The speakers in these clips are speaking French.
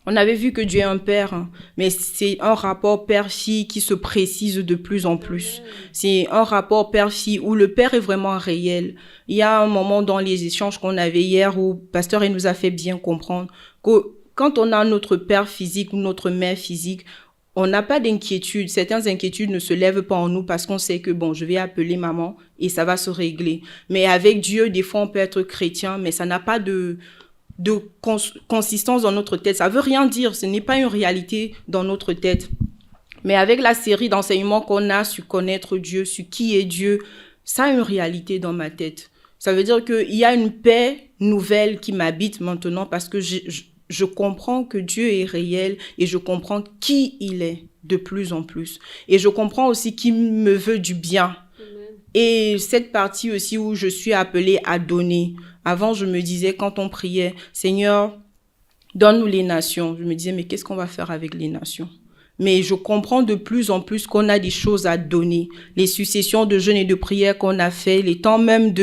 On avait vu que Dieu est un père, hein, mais c'est un rapport père-fille qui se précise de plus en plus. C'est un rapport père-fille où le père est vraiment réel. Il y a un moment dans les échanges qu'on avait hier où Pasteur il nous a fait bien comprendre que quand on a notre père physique ou notre mère physique, on n'a pas d'inquiétude. Certaines inquiétudes ne se lèvent pas en nous parce qu'on sait que bon, je vais appeler maman et ça va se régler. Mais avec Dieu, des fois on peut être chrétien, mais ça n'a pas de consistance dans notre tête. Ça veut rien dire, ce n'est pas une réalité dans notre tête. Mais avec la série d'enseignements qu'on a sur connaître Dieu, sur qui est Dieu, ça a une réalité dans ma tête. Ça veut dire qu'il y a une paix nouvelle qui m'habite maintenant parce que je comprends que Dieu est réel et je comprends qui il est de plus en plus. Et je comprends aussi qu'il me veut du bien. Et cette partie aussi où je suis appelée à donner. Avant, je me disais, quand on priait, Seigneur, donne-nous les nations. Je me disais, mais qu'est-ce qu'on va faire avec les nations? Mais je comprends de plus en plus qu'on a des choses à donner. Les successions de jeûnes et de prières qu'on a fait, les temps même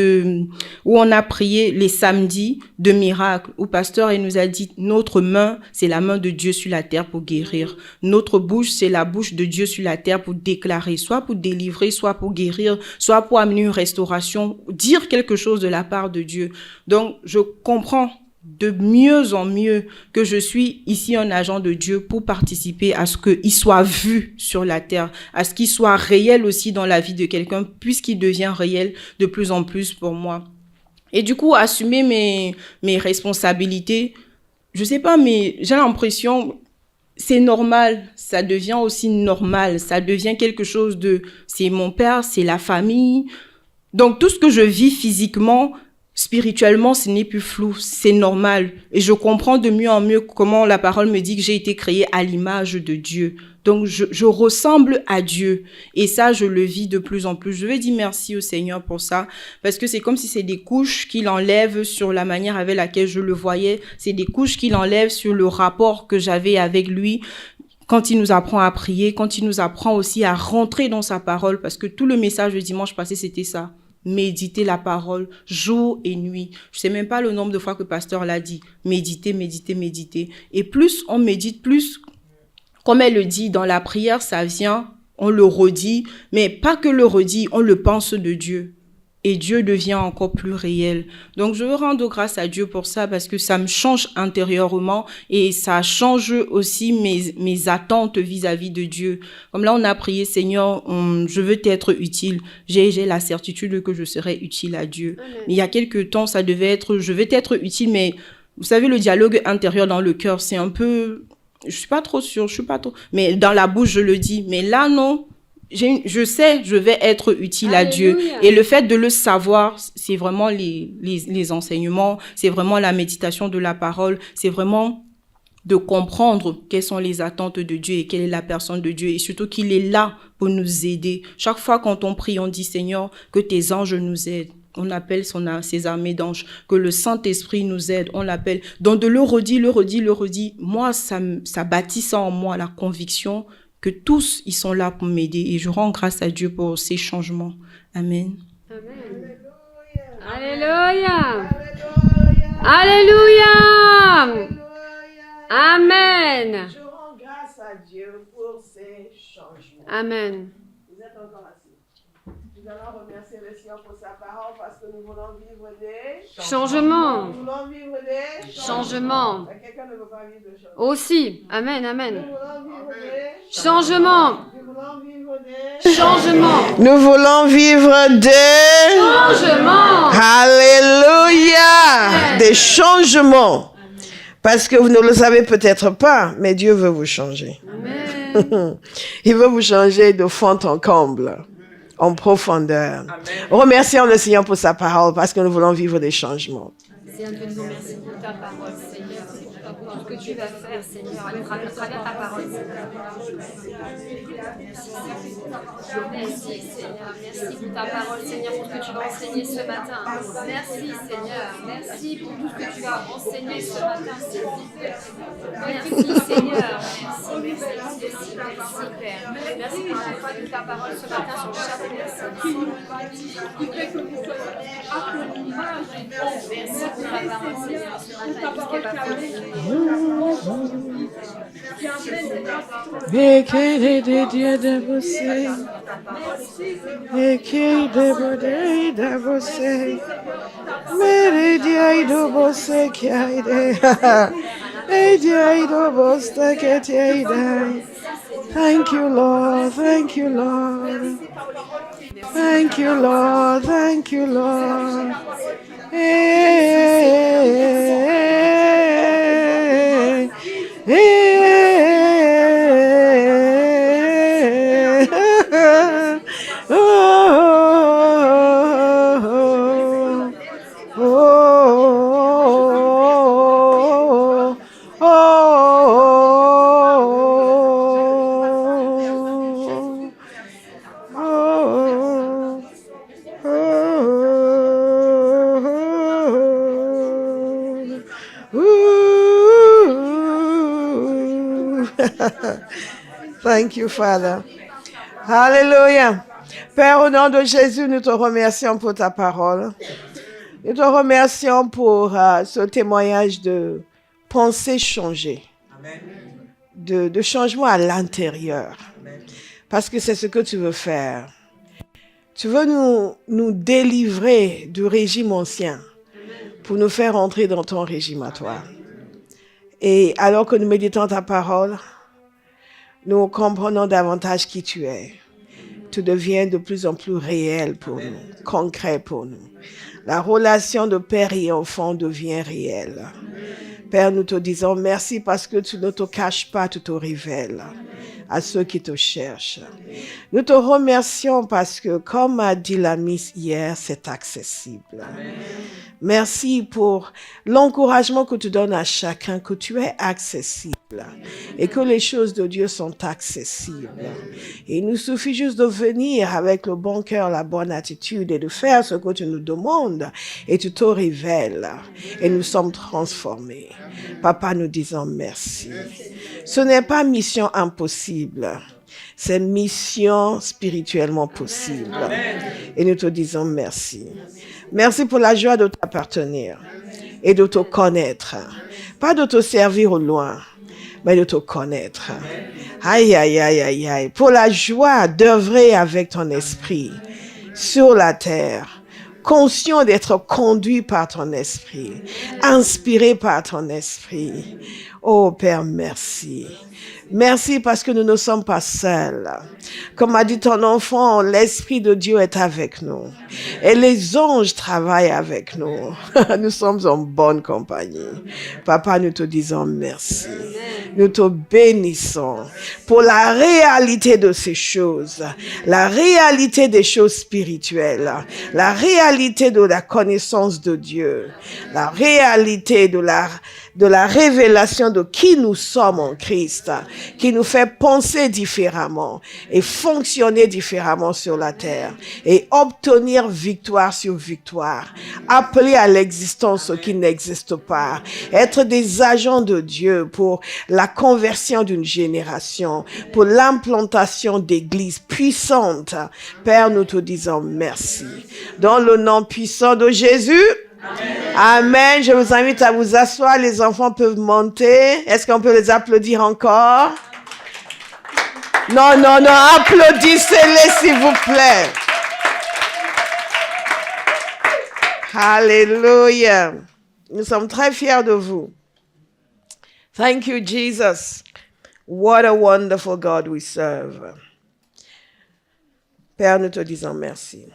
où on a prié les samedis de miracles, où pasteur il nous a dit, notre main, c'est la main de Dieu sur la terre pour guérir. Notre bouche, c'est la bouche de Dieu sur la terre pour déclarer, soit pour délivrer, soit pour guérir, soit pour amener une restauration, dire quelque chose de la part de Dieu. Donc, je comprends de mieux en mieux que je suis ici un agent de Dieu pour participer à ce qu'il soit vu sur la terre, à ce qu'il soit réel aussi dans la vie de quelqu'un, puisqu'il devient réel de plus en plus pour moi. Et du coup, assumer mes responsabilités, je sais pas, mais j'ai l'impression, c'est normal, ça devient aussi normal, ça devient quelque chose de, c'est mon père, c'est la famille. Donc tout ce que je vis physiquement, spirituellement, ce n'est plus flou, c'est normal. Et je comprends de mieux en mieux comment la parole me dit que j'ai été créée à l'image de Dieu. Donc, je ressemble à Dieu. Et ça, je le vis de plus en plus. Je vais dire merci au Seigneur pour ça. Parce que c'est comme si c'est des couches qu'il enlève sur la manière avec laquelle je le voyais. C'est des couches qu'il enlève sur le rapport que j'avais avec lui. Quand il nous apprend à prier, quand il nous apprend aussi à rentrer dans sa parole. Parce que tout le message du dimanche passé, c'était ça. Méditer la parole jour et nuit. Je sais même pas le nombre de fois que le pasteur l'a dit. Méditer, méditer, méditer. Et plus on médite, plus, comme elle le dit, dans la prière, ça vient, on le redit, mais pas que le redit, on le pense de Dieu. Et Dieu devient encore plus réel. Donc, je veux rendre grâce à Dieu pour ça parce que ça me change intérieurement et ça change aussi mes attentes vis-à-vis de Dieu. Comme là, on a prié, Seigneur, je veux t'être utile. J'ai la certitude que je serai utile à Dieu. Mais il y a quelques temps, ça devait être, je vais t'être utile, mais vous savez, le dialogue intérieur dans le cœur, c'est un peu, je suis pas trop sûre, mais dans la bouche, je le dis. Mais là, non. Je sais, je vais être utile à Dieu. Et le fait de le savoir, c'est vraiment les enseignements, c'est vraiment la méditation de la parole, c'est vraiment de comprendre quelles sont les attentes de Dieu et quelle est la personne de Dieu et surtout qu'il est là pour nous aider. Chaque fois quand on prie, on dit Seigneur, que tes anges nous aident. On appelle ses armées d'anges, que le Saint-Esprit nous aide, on l'appelle. Donc de le redire, moi, ça bâtit ça en moi, la conviction que tous, ils sont là pour m'aider. Et je rends grâce à Dieu pour ces changements. Amen. Amen. Alléluia. Alléluia. Amen. Je rends grâce à Dieu pour ces changements. Amen. Vous êtes encore assis. Nous allons remercier le Seigneur pour sa parole parce que nous voulons vivre des changements. Nous voulons vivre des changements. Quelqu'un ne veut pas vivre de changements. Aussi. Amen, amen. Nous voulons vivre des changements. Nous voulons vivre des changements. Nous voulons vivre des changements. Alléluia. Des changements. Parce que vous ne le savez peut-être pas, mais Dieu veut vous changer. Amen. Il veut vous changer de fond en comble, en profondeur. Amen. Remercions le Seigneur pour sa parole parce que nous voulons vivre des changements. Seigneur, nous te remercions pour ta parole, Seigneur, pour tout ce que tu vas faire, Seigneur, à travers ta parole. Merci, Seigneur. Merci pour ta parole, Seigneur, pour ce que tu vas enseigner ce matin. Merci, Seigneur. Merci pour tout ce que tu vas enseigner ce matin, Seigneur. Merci, Seigneur. Merci, Père. Merci pour la foi de ta parole ce matin sur chaque personne. Merci pour ta parole, Seigneur, ce matin, jusqu'à ta parole. Thank you, Lord. Thank you, Lord. Thank you, Lord. Thank you, Lord. Thank you, Father. Hallelujah. Père, au nom de Jésus, nous te remercions pour ta parole. Nous te remercions pour ce témoignage de pensée changée, de changement à l'intérieur. Parce que c'est ce que tu veux faire. Tu veux nous délivrer du régime ancien pour nous faire entrer dans ton régime à toi. Et alors que nous méditons ta parole, nous comprenons davantage qui tu es. Tu deviens de plus en plus réel pour nous, concret pour nous. La relation de père et enfant devient réelle. Père, nous te disons merci parce que tu ne te caches pas, tu te révèles à ceux qui te cherchent. Nous te remercions parce que, comme a dit la Miss hier, c'est accessible. Amen. Merci pour l'encouragement que tu donnes à chacun, que tu es accessible et que les choses de Dieu sont accessibles. Et il nous suffit juste de venir avec le bon cœur, la bonne attitude et de faire ce que tu nous demandes et tu te révèles et nous sommes transformés. Papa, nous disons merci. Ce n'est pas mission impossible. C'est mission spirituellement possible. Et nous te disons merci. Merci pour la joie de t'appartenir et de te connaître. Pas de te servir au loin, mais de te connaître. Aïe, aïe, aïe, aïe, aïe. Pour la joie d'œuvrer avec ton esprit sur la terre. Conscient d'être conduit par ton esprit. Inspiré par ton esprit. Oh Père, merci. Merci parce que nous ne sommes pas seuls. Comme a dit ton enfant, l'Esprit de Dieu est avec nous. Et les anges travaillent avec nous. Nous sommes en bonne compagnie. Papa, nous te disons merci. Nous te bénissons pour la réalité de ces choses. La réalité des choses spirituelles. La réalité de la connaissance de Dieu. La réalité de la révélation de qui nous sommes en Christ, qui nous fait penser différemment et fonctionner différemment sur la terre et obtenir victoire sur victoire, appeler à l'existence ce qui n'existe pas, être des agents de Dieu pour la conversion d'une génération, pour l'implantation d'églises puissantes. Père, nous te disons merci. Dans le nom puissant de Jésus, Amen. Amen. Je vous invite à vous asseoir. Les enfants peuvent monter. Est-ce qu'on peut les applaudir encore? Non, non, non. Applaudissez-les, s'il vous plaît. Alléluia. Nous sommes très fiers de vous. Thank you, Jesus. What a wonderful God we serve. Père, nous te disons merci.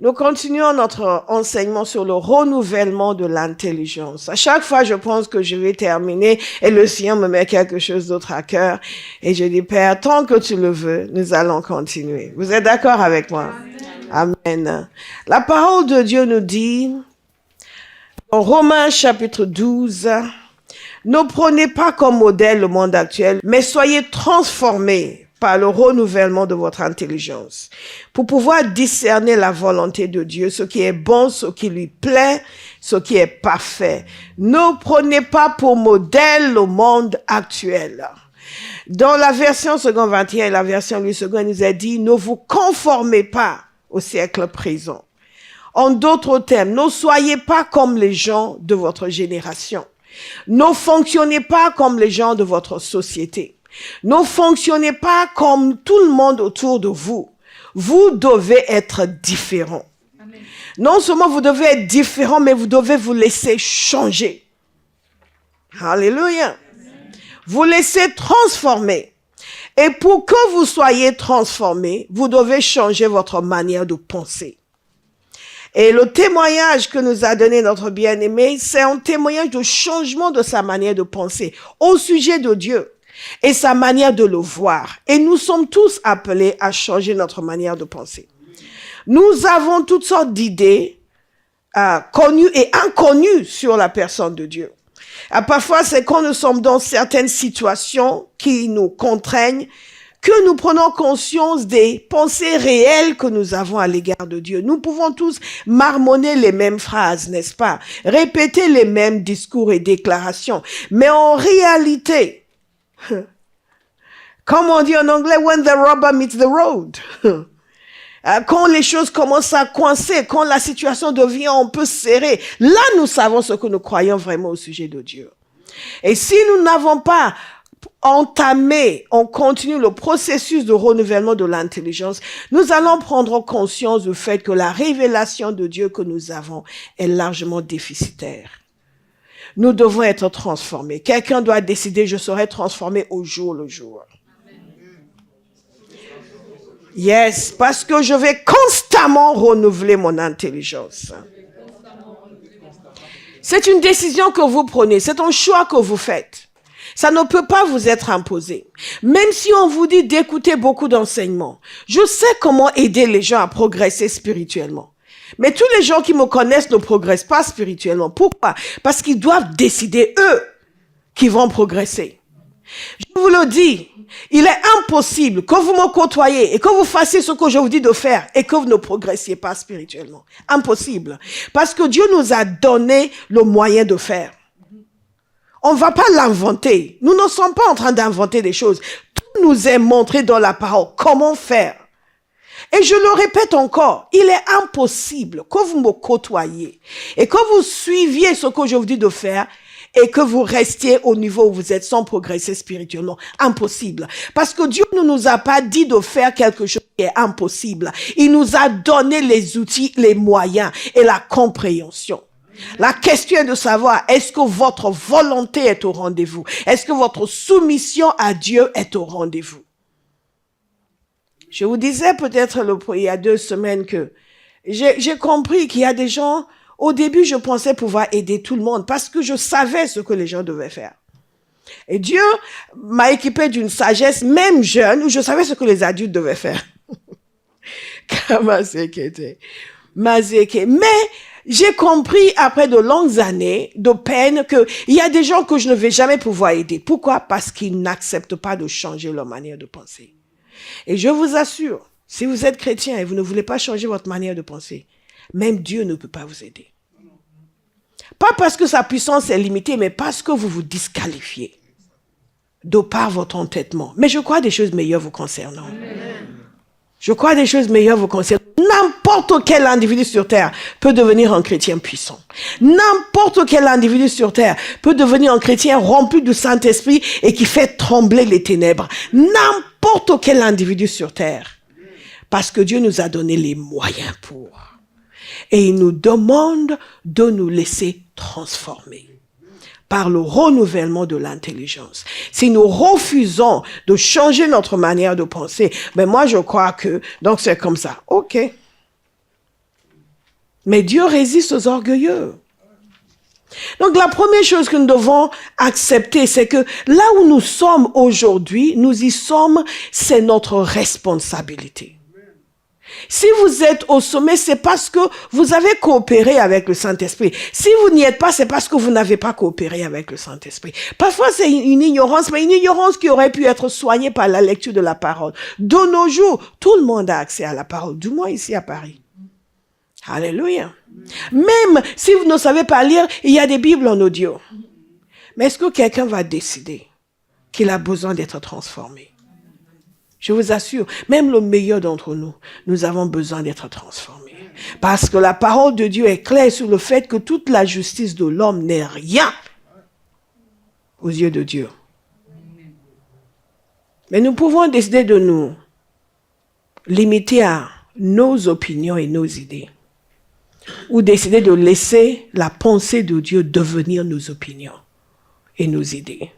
Nous continuons notre enseignement sur le renouvellement de l'intelligence. À chaque fois, je pense que je vais terminer et le Seigneur me met quelque chose d'autre à cœur. Et je dis, Père, tant que tu le veux, nous allons continuer. Vous êtes d'accord avec moi? Amen. Amen. La parole de Dieu nous dit, en Romains chapitre 12, ne prenez pas comme modèle le monde actuel, mais soyez transformés par le renouvellement de votre intelligence, pour pouvoir discerner la volonté de Dieu, ce qui est bon, ce qui lui plaît, ce qui est parfait. Ne prenez pas pour modèle le monde actuel. Dans la version seconde 21 et la version Louis II, il nous a dit, ne vous conformez pas au siècle présent. En d'autres termes, ne soyez pas comme les gens de votre génération. Ne fonctionnez pas comme les gens de votre société. Ne fonctionnez pas comme tout le monde autour de vous. Vous devez être différent. Amen. Non seulement vous devez être différent, mais vous devez vous laisser changer. Alléluia. Vous laissez transformer. Et pour que vous soyez transformé, vous devez changer votre manière de penser. Et le témoignage que nous a donné notre bien-aimé, c'est un témoignage de changement de sa manière de penser au sujet de Dieu et sa manière de le voir. Et nous sommes tous appelés à changer notre manière de penser. Nous avons toutes sortes d'idées connues et inconnues sur la personne de Dieu. Parfois, c'est quand nous sommes dans certaines situations qui nous contraignent que nous prenons conscience des pensées réelles que nous avons à l'égard de Dieu. Nous pouvons tous marmonner les mêmes phrases, n'est-ce pas? Répéter les mêmes discours et déclarations. Mais en réalité, comme on dit en anglais, when the rubber meets the road. Quand les choses commencent à coincer, quand la situation devient un peu serrée, là nous savons ce que nous croyons vraiment au sujet de Dieu. Et si nous n'avons pas entamé, on continue le processus de renouvellement de l'intelligence, nous allons prendre conscience du fait que la révélation de Dieu que nous avons est largement déficitaire. Nous devons être transformés. Quelqu'un doit décider, je serai transformé au jour le jour. Yes, parce que je vais constamment renouveler mon intelligence. C'est une décision que vous prenez, c'est un choix que vous faites. Ça ne peut pas vous être imposé. Même si on vous dit d'écouter beaucoup d'enseignements, je sais comment aider les gens à progresser spirituellement. Mais tous les gens qui me connaissent ne progressent pas spirituellement. Pourquoi? Parce qu'ils doivent décider, eux, qu'ils vont progresser. Je vous le dis, il est impossible que vous me côtoyiez et que vous fassiez ce que je vous dis de faire et que vous ne progressiez pas spirituellement. Impossible. Parce que Dieu nous a donné le moyen de faire. On ne va pas l'inventer. Nous ne sommes pas en train d'inventer des choses. Tout nous est montré dans la parole. Comment faire? Et je le répète encore, il est impossible que vous me côtoyiez et que vous suiviez ce que je vous dis de faire et que vous restiez au niveau où vous êtes sans progresser spirituellement. Impossible. Parce que Dieu ne nous a pas dit de faire quelque chose qui est impossible. Il nous a donné les outils, les moyens et la compréhension. La question est de savoir, est-ce que votre volonté est au rendez-vous? Est-ce que votre soumission à Dieu est au rendez-vous? Je vous disais peut-être il y a 2 semaines que j'ai compris qu'il y a des gens, au début je pensais pouvoir aider tout le monde parce que je savais ce que les gens devaient faire. Et Dieu m'a équipé d'une sagesse, même jeune, où je savais ce que les adultes devaient faire. Mais j'ai compris après de longues années de peine qu'il y a des gens que je ne vais jamais pouvoir aider. Pourquoi? Parce qu'ils n'acceptent pas de changer leur manière de penser. Et je vous assure, si vous êtes chrétien et vous ne voulez pas changer votre manière de penser, même Dieu ne peut pas vous aider. Pas parce que sa puissance est limitée, mais parce que vous vous disqualifiez de par votre entêtement. Mais je crois des choses meilleures vous concernant. Je crois des choses meilleures vous concernant. N'importe quel individu sur terre peut devenir un chrétien puissant. N'importe quel individu sur terre peut devenir un chrétien rempli du Saint-Esprit et qui fait trembler les ténèbres. N'importe quel individu sur terre. Parce que Dieu nous a donné les moyens pour. Et il nous demande de nous laisser transformer par le renouvellement de l'intelligence. Si nous refusons de changer notre manière de penser, ben moi je crois que, donc c'est comme ça, ok. Mais Dieu résiste aux orgueilleux. Donc la première chose que nous devons accepter, c'est que là où nous sommes aujourd'hui, nous y sommes, c'est notre responsabilité. Si vous êtes au sommet, c'est parce que vous avez coopéré avec le Saint-Esprit. Si vous n'y êtes pas, c'est parce que vous n'avez pas coopéré avec le Saint-Esprit. Parfois, c'est une ignorance, mais une ignorance qui aurait pu être soignée par la lecture de la parole. De nos jours, tout le monde a accès à la parole, du moins ici à Paris. Alléluia. Même si vous ne savez pas lire, il y a des Bibles en audio. Mais est-ce que quelqu'un va décider qu'il a besoin d'être transformé? Je vous assure, même le meilleur d'entre nous, nous avons besoin d'être transformés. Parce que la parole de Dieu est claire sur le fait que toute la justice de l'homme n'est rien aux yeux de Dieu. Mais nous pouvons décider de nous limiter à nos opinions et nos idées. Ou décider de laisser la pensée de Dieu devenir nos opinions et nos idées.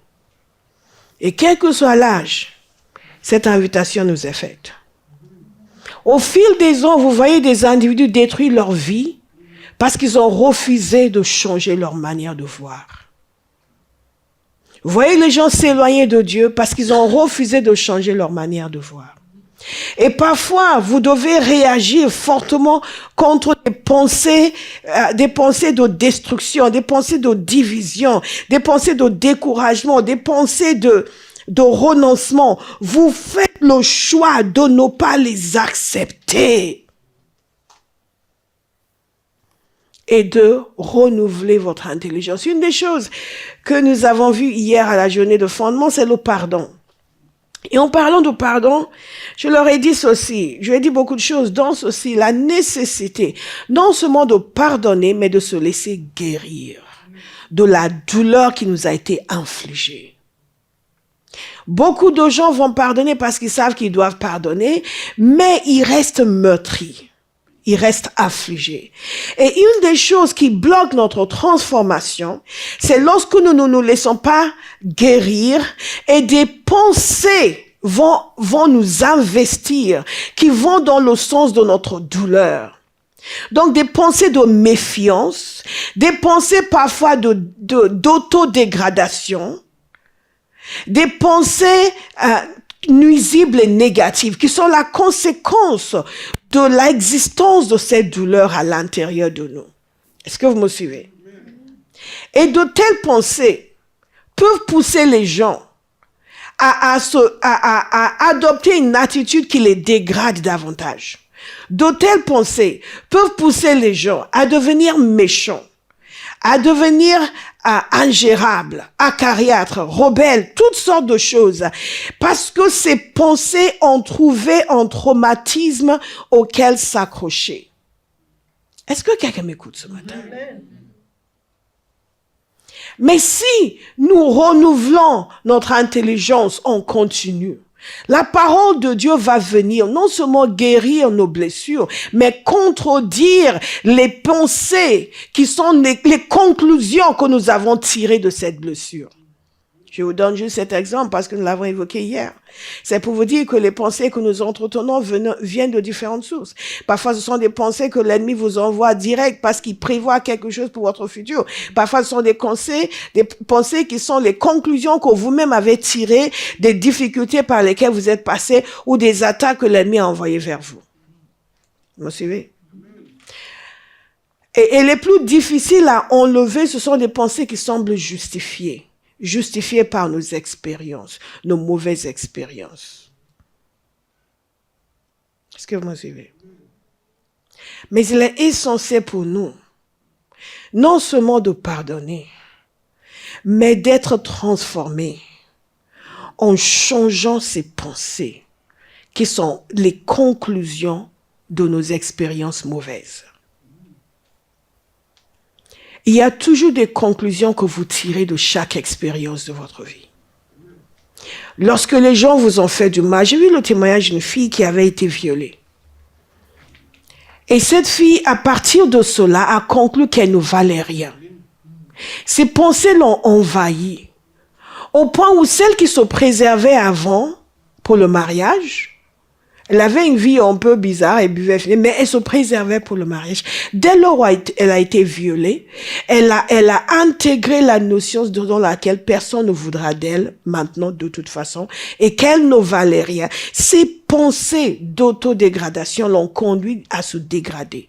Et quel que soit l'âge, cette invitation nous est faite. Au fil des ans, vous voyez des individus détruire leur vie parce qu'ils ont refusé de changer leur manière de voir. Vous voyez les gens s'éloigner de Dieu parce qu'ils ont refusé de changer leur manière de voir. Et parfois, vous devez réagir fortement contre des pensées de destruction, des pensées de division, des pensées de découragement, des pensées de renoncement. Vous faites le choix de ne pas les accepter et de renouveler votre intelligence. Une des choses que nous avons vues hier à la journée de fondement, c'est le pardon. Et en parlant de pardon, je leur ai dit ceci, je lui ai dit beaucoup de choses, dont ceci, la nécessité, non seulement de pardonner, mais de se laisser guérir de la douleur qui nous a été infligée. Beaucoup de gens vont pardonner parce qu'ils savent qu'ils doivent pardonner, mais ils restent meurtris. Ils restent affligés. Et une des choses qui bloque notre transformation, c'est lorsque nous ne nous laissons pas guérir et des pensées vont nous investir, qui vont dans le sens de notre douleur. Donc des pensées de méfiance, des pensées parfois d'autodégradation, des pensées nuisibles et négatives qui sont la conséquence de l'existence de cette douleur à l'intérieur de nous. Est-ce que vous me suivez? Et de telles pensées peuvent pousser les gens à adopter une attitude qui les dégrade davantage. De telles pensées peuvent pousser les gens à devenir méchants, à devenir ingérables, acariâtres, rebelles, toutes sortes de choses. Parce que ces pensées ont trouvé un traumatisme auquel s'accrocher. Est-ce que quelqu'un m'écoute ce matin? Amen. Mais si nous renouvelons notre intelligence en continu, la parole de Dieu va venir non seulement guérir nos blessures, mais contredire les pensées qui sont les conclusions que nous avons tirées de cette blessure. Je vous donne juste cet exemple parce que nous l'avons évoqué hier. C'est pour vous dire que les pensées que nous entretenons viennent de différentes sources. Parfois, ce sont des pensées que l'ennemi vous envoie direct parce qu'il prévoit quelque chose pour votre futur. Parfois, ce sont des pensées qui sont les conclusions que vous-même avez tirées des difficultés par lesquelles vous êtes passé ou des attaques que l'ennemi a envoyées vers vous. Vous me suivez? Et les plus difficiles à enlever, ce sont des pensées qui semblent justifiées par nos expériences, nos mauvaises expériences. Est-ce que vous me suivez? Mais il est essentiel pour nous, non seulement de pardonner, mais d'être transformés en changeant ces pensées qui sont les conclusions de nos expériences mauvaises. Il y a toujours des conclusions que vous tirez de chaque expérience de votre vie. Lorsque les gens vous ont fait du mal, j'ai vu le témoignage d'une fille qui avait été violée. Et cette fille, à partir de cela, a conclu qu'elle ne valait rien. Ses pensées l'ont envahie, au point où celle qui se préservait avant pour le mariage, elle avait une vie un peu bizarre, elle buvait, mais elle se préservait pour le mariage. Dès lors où elle a été violée, elle a intégré la notion dans laquelle personne ne voudra d'elle maintenant de toute façon et qu'elle ne valait rien. Ces pensées d'autodégradation l'ont conduit à se dégrader,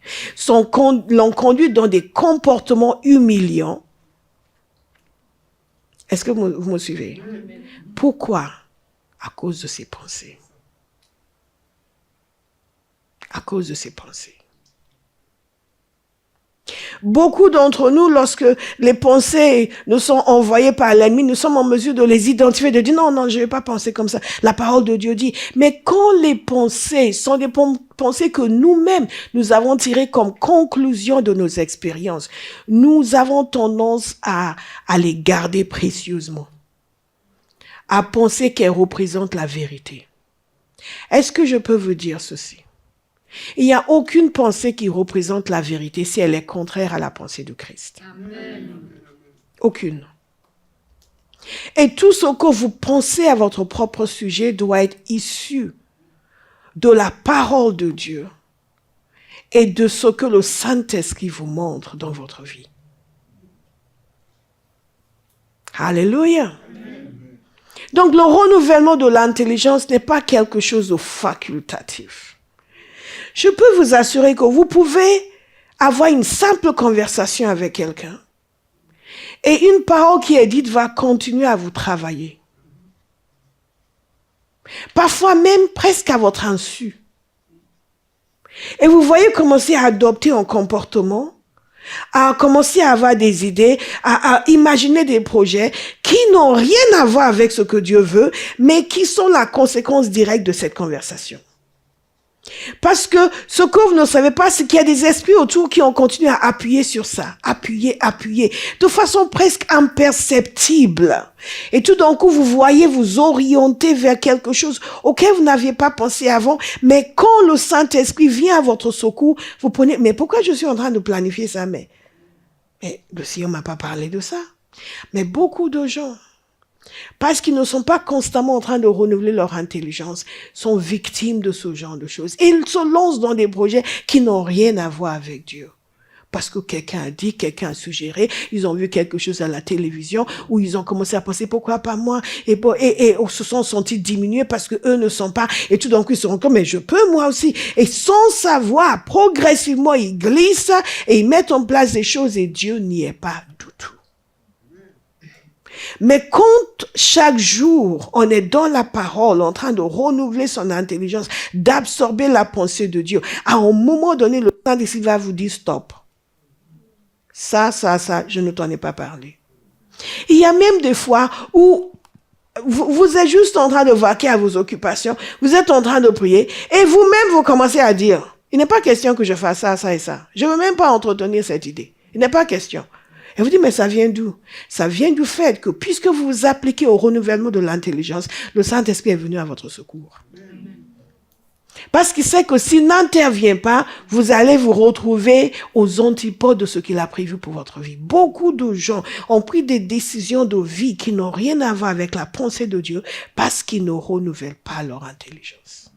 l'ont conduit dans des comportements humiliants. Est-ce que vous me suivez? Pourquoi? À cause de ces pensées. À cause de ces pensées. Beaucoup d'entre nous, lorsque les pensées nous sont envoyées par l'ennemi, nous sommes en mesure de les identifier, de dire non, je ne vais pas penser comme ça. La parole de Dieu dit, mais quand les pensées sont des pensées que nous-mêmes, nous avons tirées comme conclusion de nos expériences, nous avons tendance à les garder précieusement. à penser qu'elle représente la vérité. Est-ce que je peux vous dire ceci? Il n'y a aucune pensée qui représente la vérité si elle est contraire à la pensée de Christ. Amen. Aucune. Et tout ce que vous pensez à votre propre sujet doit être issu de la parole de Dieu et de ce que le Saint-Esprit vous montre dans votre vie. Alléluia. Donc le renouvellement de l'intelligence n'est pas quelque chose de facultatif. Je peux vous assurer que vous pouvez avoir une simple conversation avec quelqu'un et une parole qui est dite va continuer à vous travailler. Parfois même presque à votre insu. Et vous voyez commencer à adopter un comportement, à commencer à avoir des idées, à imaginer des projets qui n'ont rien à voir avec ce que Dieu veut, mais qui sont la conséquence directe de cette conversation. Parce que ce que vous ne savez pas, c'est qu'il y a des esprits autour qui ont continué à appuyer sur ça, appuyer, de façon presque imperceptible. Et tout d'un coup, vous voyez vous orienter vers quelque chose auquel vous n'aviez pas pensé avant, mais quand le Saint-Esprit vient à votre secours, vous prenez, mais pourquoi je suis en train de planifier ça? Mais le Seigneur ne m'a pas parlé de ça. Mais beaucoup de gens, parce qu'ils ne sont pas constamment en train de renouveler leur intelligence, sont victimes de ce genre de choses. Et ils se lancent dans des projets qui n'ont rien à voir avec Dieu. Parce que quelqu'un a dit, quelqu'un a suggéré, ils ont vu quelque chose à la télévision, où ils ont commencé à penser, pourquoi pas moi? Et se sont sentis diminués parce que eux ne sont pas, et tout d'un coup ils se rendent compte, mais je peux moi aussi. Et sans savoir, progressivement, ils glissent et ils mettent en place des choses et Dieu n'y est pas du tout. Mais quand chaque jour, on est dans la parole, en train de renouveler son intelligence, d'absorber la pensée de Dieu, à un moment donné, le Saint-Esprit va vous dire stop. Ça, je ne t'en ai pas parlé. Il y a même des fois où vous êtes juste en train de vaquer à vos occupations, vous êtes en train de prier, et vous-même, vous commencez à dire, il n'est pas question que je fasse ça, ça et ça. Je ne veux même pas entretenir cette idée. Il n'est pas question. Et vous dites, mais ça vient d'où? Ça vient du fait que puisque vous vous appliquez au renouvellement de l'intelligence, le Saint-Esprit est venu à votre secours. Parce qu'il sait que s'il n'intervient pas, vous allez vous retrouver aux antipodes de ce qu'il a prévu pour votre vie. Beaucoup de gens ont pris des décisions de vie qui n'ont rien à voir avec la pensée de Dieu parce qu'ils ne renouvellent pas leur intelligence.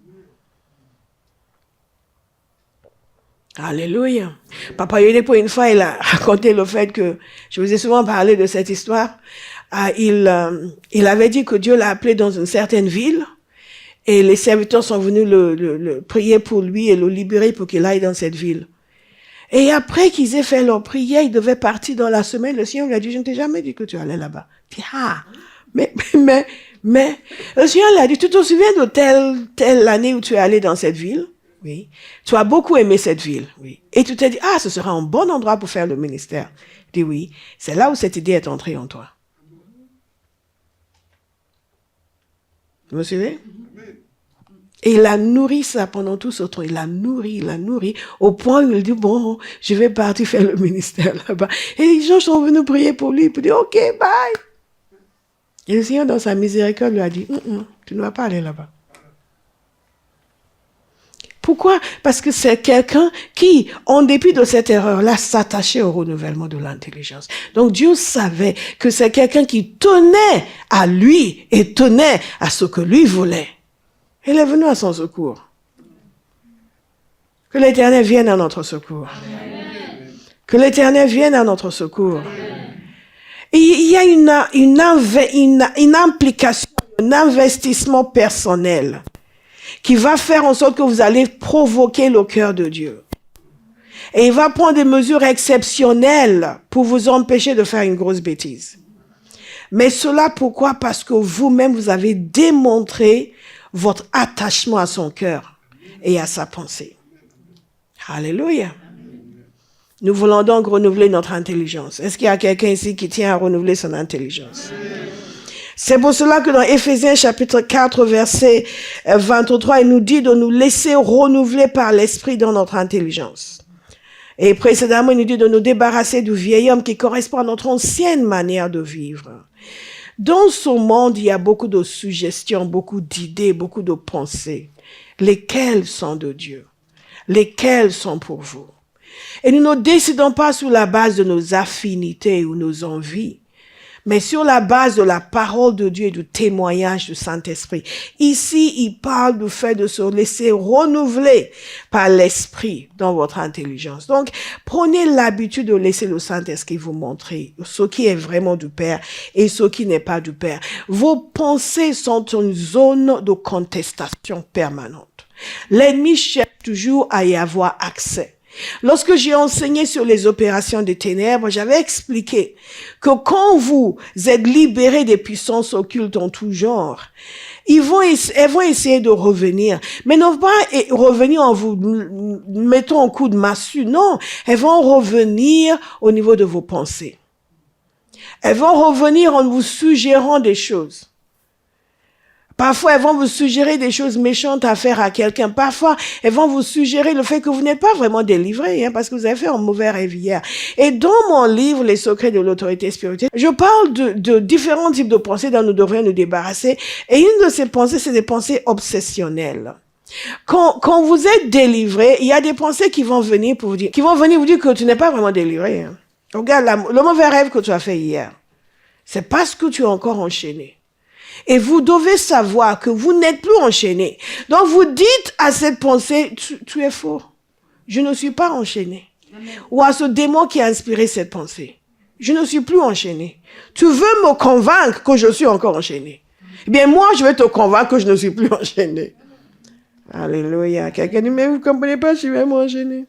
Alléluia. Papa Yonepo, une fois, il a raconté le fait que, je vous ai souvent parlé de cette histoire, il avait dit que Dieu l'a appelé dans une certaine ville et les serviteurs sont venus le prier pour lui et le libérer pour qu'il aille dans cette ville. Et après qu'ils aient fait leur prière, ils devaient partir dans la semaine. Le Seigneur lui a dit, je ne t'ai jamais dit que tu allais là-bas. Il dit, mais, le Seigneur lui a dit, tu te souviens de telle année où tu es allé dans cette ville? Oui. Tu as beaucoup aimé cette ville. Oui. Et tu t'es dit, ce sera un bon endroit pour faire le ministère. Il dit oui. C'est là où cette idée est entrée en toi. Vous me suivez? Et il a nourri ça pendant tout ce temps. Il a nourri, au point où il dit, bon, je vais partir faire le ministère là-bas. Et les gens sont venus prier pour lui, pour dire, ok, bye. Et le Seigneur, dans sa miséricorde, lui a dit, tu ne vas pas aller là-bas. Pourquoi? Parce que c'est quelqu'un qui, en dépit de cette erreur-là, s'attachait au renouvellement de l'intelligence. Donc Dieu savait que c'est quelqu'un qui tenait à lui et tenait à ce que lui voulait. Il est venu à son secours. Que l'Éternel vienne à notre secours. Amen. Que l'Éternel vienne à notre secours. Amen. Et il y a une implication, un investissement personnel qui va faire en sorte que vous allez provoquer le cœur de Dieu. Et il va prendre des mesures exceptionnelles pour vous empêcher de faire une grosse bêtise. Mais cela, pourquoi? Parce que vous-même, vous avez démontré votre attachement à son cœur et à sa pensée. Alléluia. Nous voulons donc renouveler notre intelligence. Est-ce qu'il y a quelqu'un ici qui tient à renouveler son intelligence? C'est pour cela que dans Éphésiens chapitre 4, verset 23, il nous dit de nous laisser renouveler par l'esprit dans notre intelligence. Et précédemment, il nous dit de nous débarrasser du vieil homme qui correspond à notre ancienne manière de vivre. Dans ce monde, il y a beaucoup de suggestions, beaucoup d'idées, beaucoup de pensées. Lesquelles sont de Dieu? Lesquelles sont pour vous? Et nous ne décidons pas sur la base de nos affinités ou nos envies, mais sur la base de la parole de Dieu et du témoignage du Saint-Esprit. Ici, il parle du fait de se laisser renouveler par l'Esprit dans votre intelligence. Donc, prenez l'habitude de laisser le Saint-Esprit vous montrer ce qui est vraiment du Père et ce qui n'est pas du Père. Vos pensées sont une zone de contestation permanente. L'ennemi cherche toujours à y avoir accès. Lorsque j'ai enseigné sur les opérations des ténèbres, j'avais expliqué que quand vous êtes libérés des puissances occultes en tout genre, elles vont essayer de revenir, mais ne vont pas revenir en vous mettant un coup de massue. Non, elles vont revenir au niveau de vos pensées. Elles vont revenir en vous suggérant des choses. Parfois, elles vont vous suggérer des choses méchantes à faire à quelqu'un. Parfois, elles vont vous suggérer le fait que vous n'êtes pas vraiment délivré, parce que vous avez fait un mauvais rêve hier. Et dans mon livre, Les secrets de l'autorité spirituelle, je parle de différents types de pensées dont nous devrions nous débarrasser. Et une de ces pensées, c'est des pensées obsessionnelles. Quand vous êtes délivré, il y a des pensées qui vont venir vous dire que tu n'es pas vraiment délivré. Regarde, le mauvais rêve que tu as fait hier, c'est parce que tu es encore enchaîné. Et vous devez savoir que vous n'êtes plus enchaîné. Donc vous dites à cette pensée, tu es faux. Je ne suis pas enchaîné. Amen. Ou à ce démon qui a inspiré cette pensée. Je ne suis plus enchaîné. Tu veux me convaincre que je suis encore enchaîné. Eh bien moi, je vais te convaincre que je ne suis plus enchaîné. Alléluia. Quelqu'un dit, mais vous ne comprenez pas, je suis vraiment enchaîné.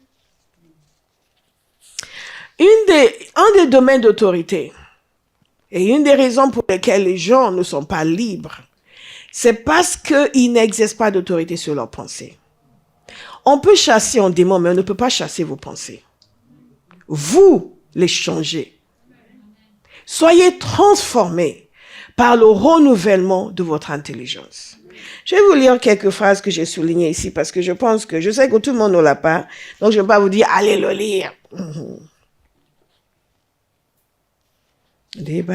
Un des domaines d'autorité, et une des raisons pour lesquelles les gens ne sont pas libres, c'est parce qu'il n'existe pas d'autorité sur leurs pensées. On peut chasser un démon, mais on ne peut pas chasser vos pensées. Vous les changez. Soyez transformés par le renouvellement de votre intelligence. Je vais vous lire quelques phrases que j'ai soulignées ici parce que je sais que tout le monde ne l'a pas, donc je ne vais pas vous dire, allez le lire. Voilà,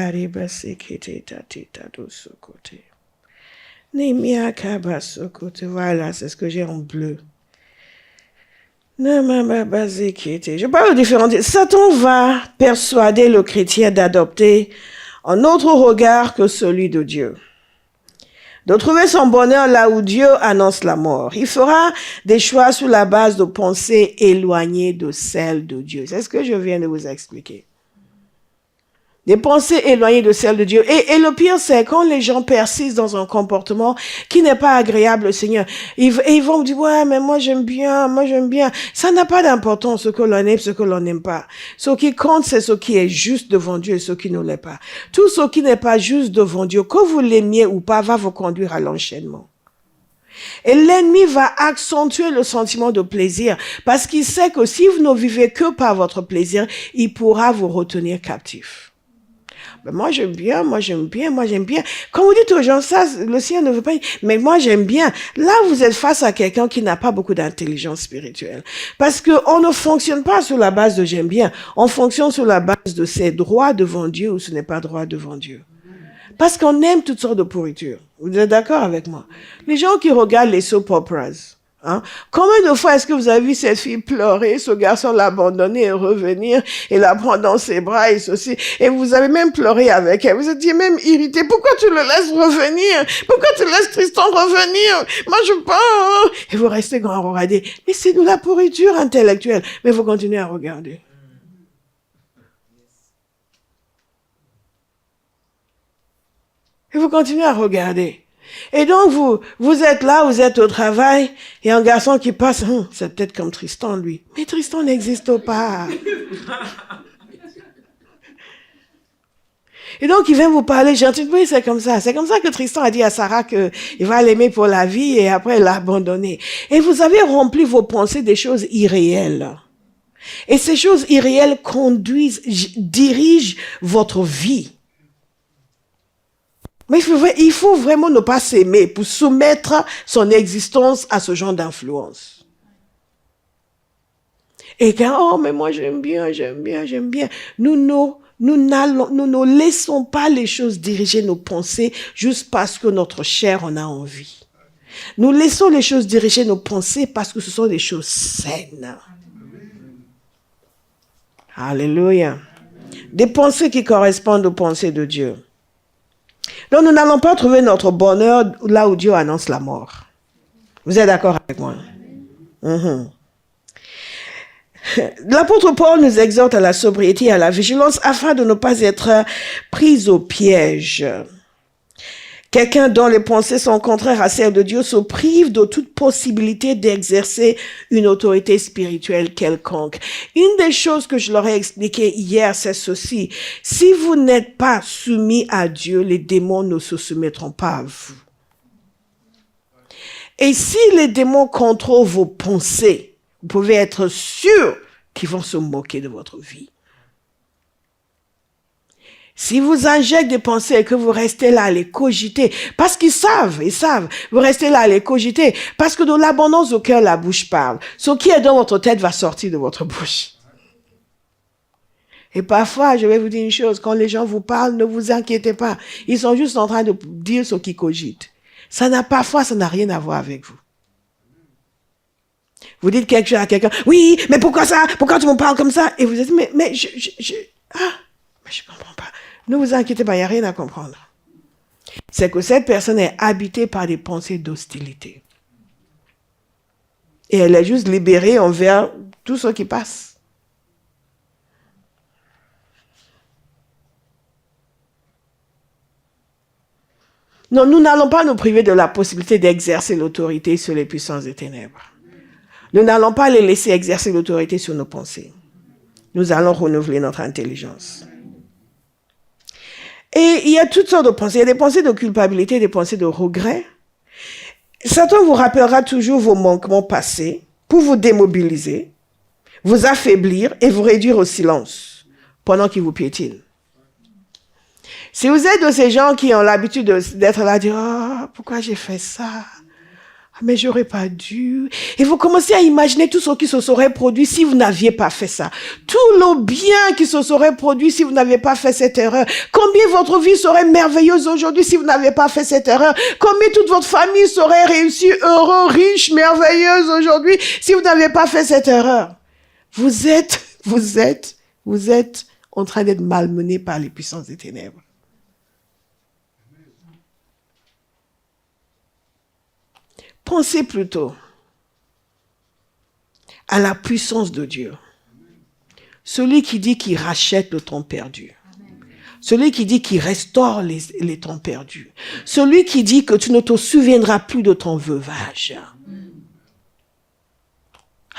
c'est ce que j'ai en bleu. Je parle de différentes... Satan va persuader le chrétien d'adopter un autre regard que celui de Dieu. De trouver son bonheur là où Dieu annonce la mort. Il fera des choix sur la base de pensées éloignées de celles de Dieu. C'est ce que je viens de vous expliquer. Des pensées éloignées de celles de Dieu. Et le pire, c'est quand les gens persistent dans un comportement qui n'est pas agréable au Seigneur. Ils vont me dire, ouais, mais moi j'aime bien. Ça n'a pas d'importance ce que l'on aime, ce que l'on n'aime pas. Ce qui compte, c'est ce qui est juste devant Dieu et ce qui ne l'est pas. Tout ce qui n'est pas juste devant Dieu, que vous l'aimiez ou pas, va vous conduire à l'enchaînement. Et l'ennemi va accentuer le sentiment de plaisir parce qu'il sait que si vous ne vivez que par votre plaisir, il pourra vous retenir captif. Ben moi j'aime bien. Quand vous dites aux gens ça, le Seigneur ne veut pas, mais moi j'aime bien. Là, vous êtes face à quelqu'un qui n'a pas beaucoup d'intelligence spirituelle. Parce que on ne fonctionne pas sur la base de j'aime bien. On fonctionne sur la base de c'est droit devant Dieu ou ce n'est pas droit devant Dieu. Parce qu'on aime toutes sortes de pourritures. Vous êtes d'accord avec moi? Les gens qui regardent les soap operas, combien de fois est-ce que vous avez vu cette fille pleurer, ce garçon l'abandonner et revenir et la prendre dans ses bras et ceci, et vous avez même pleuré avec elle, vous étiez même irrité, pourquoi tu le laisses revenir, pourquoi tu laisses Tristan revenir, moi je pars, et vous restez grand regarder, mais c'est de la pourriture intellectuelle, mais vous continuez à regarder. Et vous continuez à regarder. Et donc, vous êtes là, vous êtes au travail, et un garçon qui passe, c'est peut-être comme Tristan, lui. Mais Tristan n'existe pas. Et donc, il vient vous parler gentil. Oui, c'est comme ça. C'est comme ça que Tristan a dit à Sarah qu'il va l'aimer pour la vie, et après, il l'a abandonné. Et vous avez rempli vos pensées des choses irréelles. Et ces choses irréelles dirigent votre vie. Mais il faut vraiment ne pas s'aimer pour soumettre son existence à ce genre d'influence. Et quand, mais moi j'aime bien. Nous ne nous ne laissons pas les choses diriger nos pensées juste parce que notre chair en a envie. Nous laissons les choses diriger nos pensées parce que ce sont des choses saines. Alléluia. Des pensées qui correspondent aux pensées de Dieu. Donc, nous n'allons pas trouver notre bonheur là où Dieu annonce la mort. Vous êtes d'accord avec moi? L'apôtre Paul nous exhorte à la sobriété et à la vigilance afin de ne pas être pris au piège. Quelqu'un dont les pensées sont contraires à celles de Dieu se prive de toute possibilité d'exercer une autorité spirituelle quelconque. Une des choses que je leur ai expliqué hier, c'est ceci. Si vous n'êtes pas soumis à Dieu, les démons ne se soumettront pas à vous. Et si les démons contrôlent vos pensées, vous pouvez être sûr qu'ils vont se moquer de votre vie. Si vous injectez des pensées et que vous restez là à les cogiter, parce qu'ils savent, vous restez là à les cogiter, parce que de l'abondance au cœur, la bouche parle. Ce qui est dans votre tête va sortir de votre bouche. Et parfois, je vais vous dire une chose, quand les gens vous parlent, ne vous inquiétez pas. Ils sont juste en train de dire ce qu'ils cogitent. Parfois, ça n'a rien à voir avec vous. Vous dites quelque chose à quelqu'un, oui, mais pourquoi ça? Pourquoi tu me parles comme ça? Et vous dites, mais je comprends pas. Ne vous inquiétez pas, il n'y a rien à comprendre. C'est que cette personne est habitée par des pensées d'hostilité. Et elle est juste libérée envers tout ce qui passe. Non, nous n'allons pas nous priver de la possibilité d'exercer l'autorité sur les puissances des ténèbres. Nous n'allons pas les laisser exercer l'autorité sur nos pensées. Nous allons renouveler notre intelligence. Et il y a toutes sortes de pensées. Il y a des pensées de culpabilité, des pensées de regret. Satan vous rappellera toujours vos manquements passés pour vous démobiliser, vous affaiblir et vous réduire au silence pendant qu'il vous piétine. Si vous êtes de ces gens qui ont l'habitude d'être là, dire « Oh, pourquoi j'ai fait ça ? Mais j'aurais pas dû. » Et vous commencez à imaginer tout ce qui se serait produit si vous n'aviez pas fait ça. Tout le bien qui se serait produit si vous n'aviez pas fait cette erreur. Combien votre vie serait merveilleuse aujourd'hui si vous n'aviez pas fait cette erreur. Combien toute votre famille serait réussie, heureux, riche, merveilleuse aujourd'hui si vous n'aviez pas fait cette erreur. Vous êtes en train d'être malmené par les puissances des ténèbres. Pensez plutôt à la puissance de Dieu. Celui qui dit qu'il rachète le temps perdu. Celui qui dit qu'il restaure les temps perdus. Celui qui dit que tu ne te souviendras plus de ton veuvage.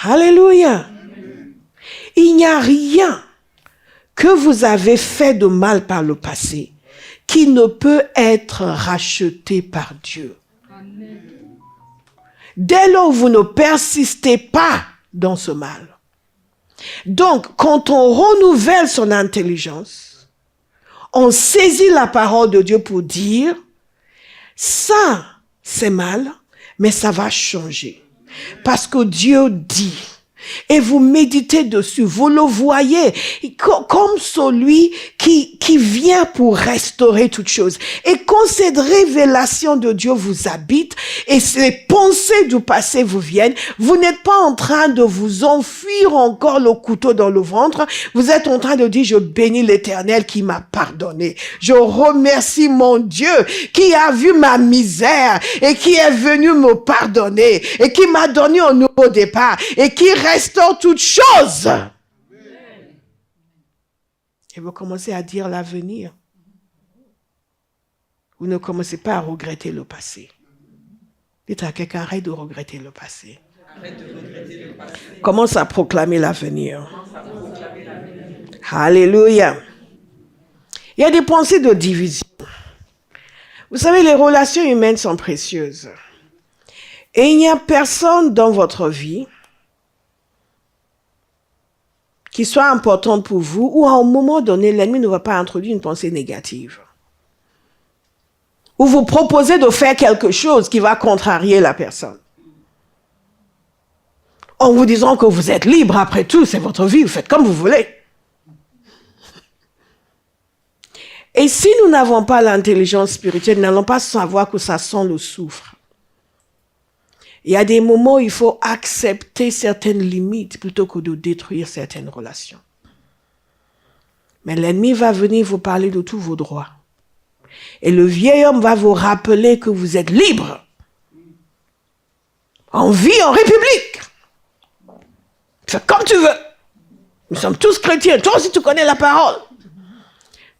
Alléluia. Il n'y a rien que vous avez fait de mal par le passé qui ne peut être racheté par Dieu. Dès lors, vous ne persistez pas dans ce mal. Donc, quand on renouvelle son intelligence, on saisit la parole de Dieu pour dire, ça, c'est mal, mais ça va changer. Parce que Dieu dit, et vous méditez dessus, vous le voyez comme celui qui vient pour restaurer toutes choses. Et quand cette révélation de Dieu vous habite et ces pensées du passé vous viennent, vous n'êtes pas en train de vous enfuir encore le couteau dans le ventre, vous êtes en train de dire, je bénis l'Éternel qui m'a pardonné. Je remercie mon Dieu qui a vu ma misère et qui est venu me pardonner et qui m'a donné un nouveau départ et qui restaure toutes choses. Et vous commencez à dire l'avenir. Vous ne commencez pas à regretter le passé. Dites à quelqu'un, arrête de regretter le passé. Commence à proclamer l'avenir. Alléluia. Il y a des pensées de division. Vous savez, les relations humaines sont précieuses. Et il n'y a personne dans votre vie qui soit importante pour vous, ou à un moment donné, l'ennemi ne va pas introduire une pensée négative. Ou vous proposez de faire quelque chose qui va contrarier la personne. En vous disant que vous êtes libre, après tout, c'est votre vie, vous faites comme vous voulez. Et si nous n'avons pas l'intelligence spirituelle, nous n'allons pas savoir que ça sent le soufre. Il y a des moments où il faut accepter certaines limites plutôt que de détruire certaines relations. Mais l'ennemi va venir vous parler de tous vos droits. Et le vieil homme va vous rappeler que vous êtes libre. On vit en République. Fais comme tu veux. Nous sommes tous chrétiens. Toi aussi, tu connais la parole.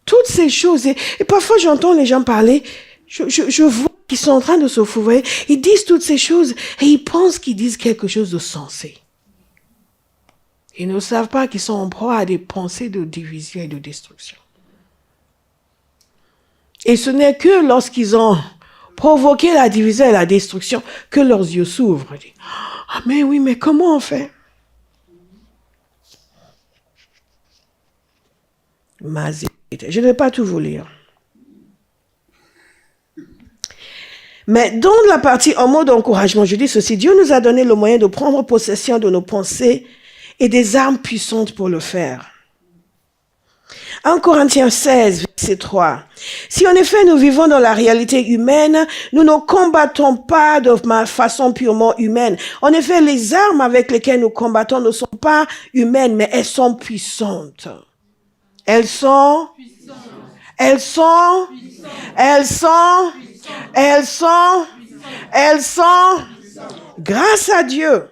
Toutes ces choses. Et parfois, j'entends les gens parler. Je vois qu'ils sont en train de se fourvoyer. Ils disent toutes ces choses et ils pensent qu'ils disent quelque chose de sensé. Ils ne savent pas qu'ils sont en proie à des pensées de division et de destruction. Et ce n'est que lorsqu'ils ont provoqué la division et la destruction que leurs yeux s'ouvrent. Ah mais oui, mais comment on fait? Je ne vais pas tout vous lire. Mais dans la partie en mode encouragement, je dis ceci: Dieu nous a donné le moyen de prendre possession de nos pensées et des armes puissantes pour le faire. 1 Corinthiens 16, verset 3. Si en effet nous vivons dans la réalité humaine, nous ne combattons pas de façon purement humaine. En effet, les armes avec lesquelles nous combattons ne sont pas humaines, mais elles sont puissantes. Elles sont grâce à Dieu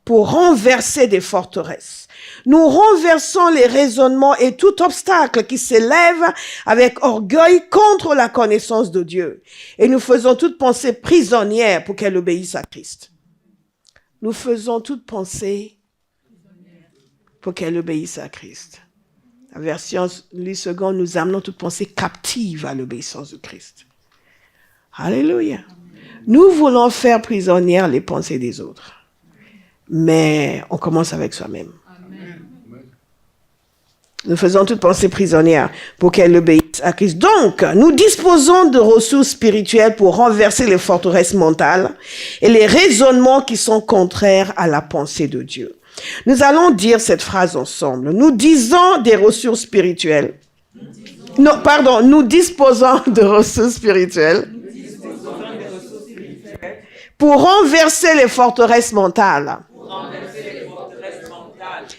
pour renverser des forteresses. Nous renversons les raisonnements et tout obstacle qui s'élève avec orgueil contre la connaissance de Dieu. Et nous faisons toute pensée prisonnière pour qu'elle obéisse à Christ. Nous faisons toute pensée pour qu'elle obéisse à Christ. La version lit seconde, nous amenons toute pensée captive à l'obéissance de Christ. Alléluia. Nous voulons faire prisonnières les pensées des autres. Mais on commence avec soi-même. Amen. Nous faisons toute pensée prisonnière pour qu'elle obéisse à Christ. Donc, nous disposons de ressources spirituelles pour renverser les forteresses mentales et les raisonnements qui sont contraires à la pensée de Dieu. Nous allons dire cette phrase ensemble. Nous disons des ressources spirituelles. Nous disposons de ressources spirituelles pour renverser les forteresses mentales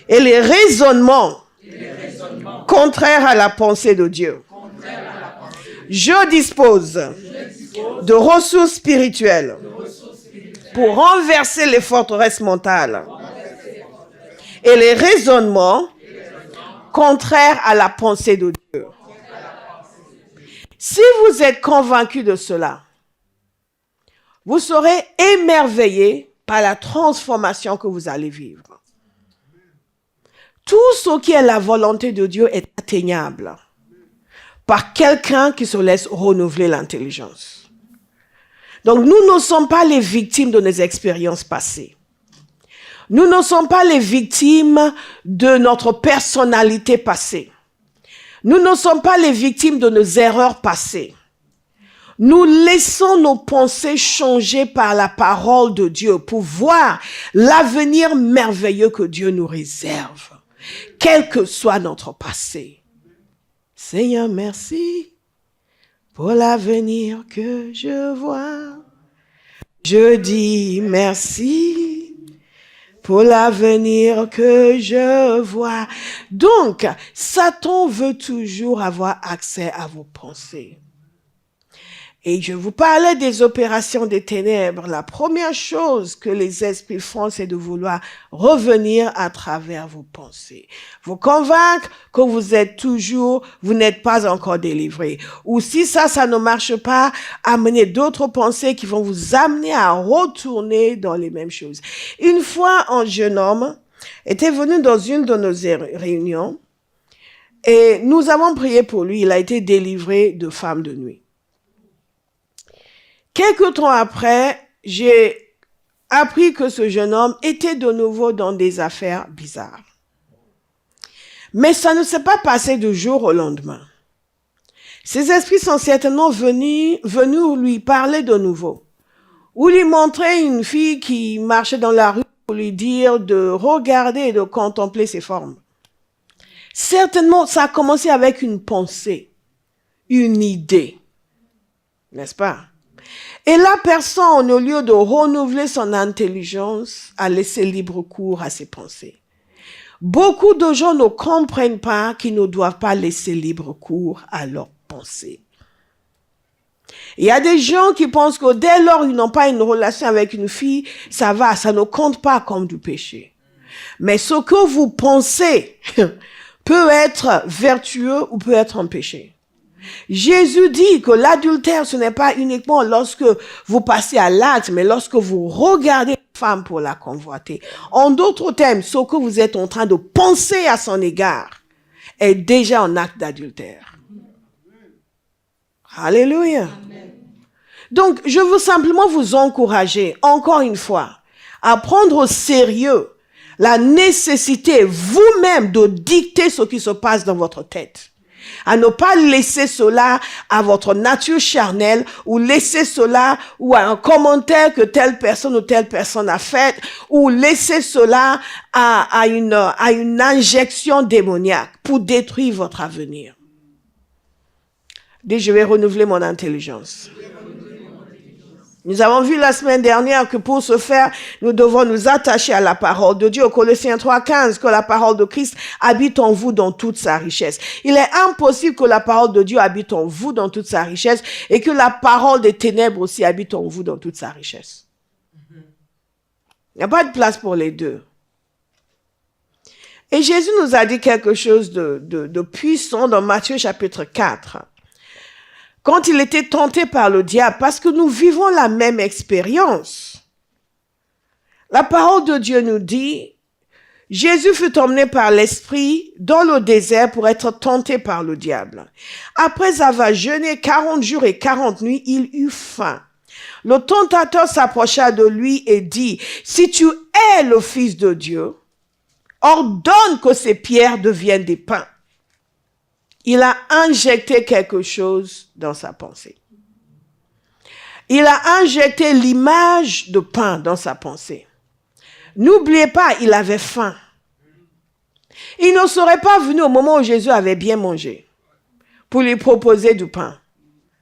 et les raisonnements contraires à la pensée de Dieu. Je dispose de ressources spirituelles pour renverser les forteresses mentales et les raisonnements contraires à la pensée de Dieu. Si vous êtes convaincu de cela, vous serez émerveillé par la transformation que vous allez vivre. Tout ce qui est la volonté de Dieu est atteignable par quelqu'un qui se laisse renouveler l'intelligence. Donc nous ne sommes pas les victimes de nos expériences passées. Nous ne sommes pas les victimes de notre personnalité passée. Nous ne sommes pas les victimes de nos erreurs passées. Nous laissons nos pensées changer par la parole de Dieu pour voir l'avenir merveilleux que Dieu nous réserve, quel que soit notre passé. Seigneur, merci pour l'avenir que je vois. Je dis merci pour l'avenir que je vois. Donc, Satan veut toujours avoir accès à vos pensées. Et je vous parlais des opérations des ténèbres. La première chose que les esprits font, c'est de vouloir revenir à travers vos pensées. Vous convaincre que vous n'êtes pas encore délivré. Ou si ça ne marche pas, amener d'autres pensées qui vont vous amener à retourner dans les mêmes choses. Une fois, un jeune homme était venu dans une de nos réunions et nous avons prié pour lui. Il a été délivré de femme de nuit. Quelque temps après, j'ai appris que ce jeune homme était de nouveau dans des affaires bizarres. Mais ça ne s'est pas passé du jour au lendemain. Ces esprits sont certainement venus lui parler de nouveau. Ou lui montrer une fille qui marchait dans la rue pour lui dire de regarder et de contempler ses formes. Certainement, ça a commencé avec une pensée. une idée. N'est-ce pas? Et la personne, au lieu de renouveler son intelligence, a laissé libre cours à ses pensées. Beaucoup de gens ne comprennent pas qu'ils ne doivent pas laisser libre cours à leurs pensées. Il y a des gens qui pensent que dès lors qu'ils n'ont pas une relation avec une fille, ça va, ça ne compte pas comme du péché. Mais ce que vous pensez peut être vertueux ou peut être un péché. Jésus dit que l'adultère, ce n'est pas uniquement lorsque vous passez à l'acte, mais lorsque vous regardez une femme pour la convoiter. En d'autres termes, ce que vous êtes en train de penser à son égard est déjà un acte d'adultère. Alléluia. Donc, je veux simplement vous encourager, encore une fois, à prendre au sérieux la nécessité vous-même de dicter ce qui se passe dans votre tête. À ne pas laisser cela à votre nature charnelle ou laisser cela ou à un commentaire que telle personne ou telle personne a fait ou laisser cela à une injection démoniaque pour détruire votre avenir. Dis, je vais renouveler mon intelligence. Nous avons vu la semaine dernière que pour ce faire, nous devons nous attacher à la parole de Dieu. Colossiens 3,15, que la parole de Christ habite en vous dans toute sa richesse. Il est impossible que la parole de Dieu habite en vous dans toute sa richesse et que la parole des ténèbres aussi habite en vous dans toute sa richesse. Il n'y a pas de place pour les deux. Et Jésus nous a dit quelque chose de puissant dans Matthieu chapitre 4. Quand il était tenté par le diable, parce que nous vivons la même expérience. La parole de Dieu nous dit, Jésus fut emmené par l'Esprit dans le désert pour être tenté par le diable. Après avoir jeûné 40 jours et 40 nuits, il eut faim. Le tentateur s'approcha de lui et dit, « Si tu es le Fils de Dieu, ordonne que ces pierres deviennent des pains. » Il a injecté quelque chose dans sa pensée. Il a injecté l'image de pain dans sa pensée. N'oubliez pas, il avait faim. Il ne serait pas venu au moment où Jésus avait bien mangé pour lui proposer du pain.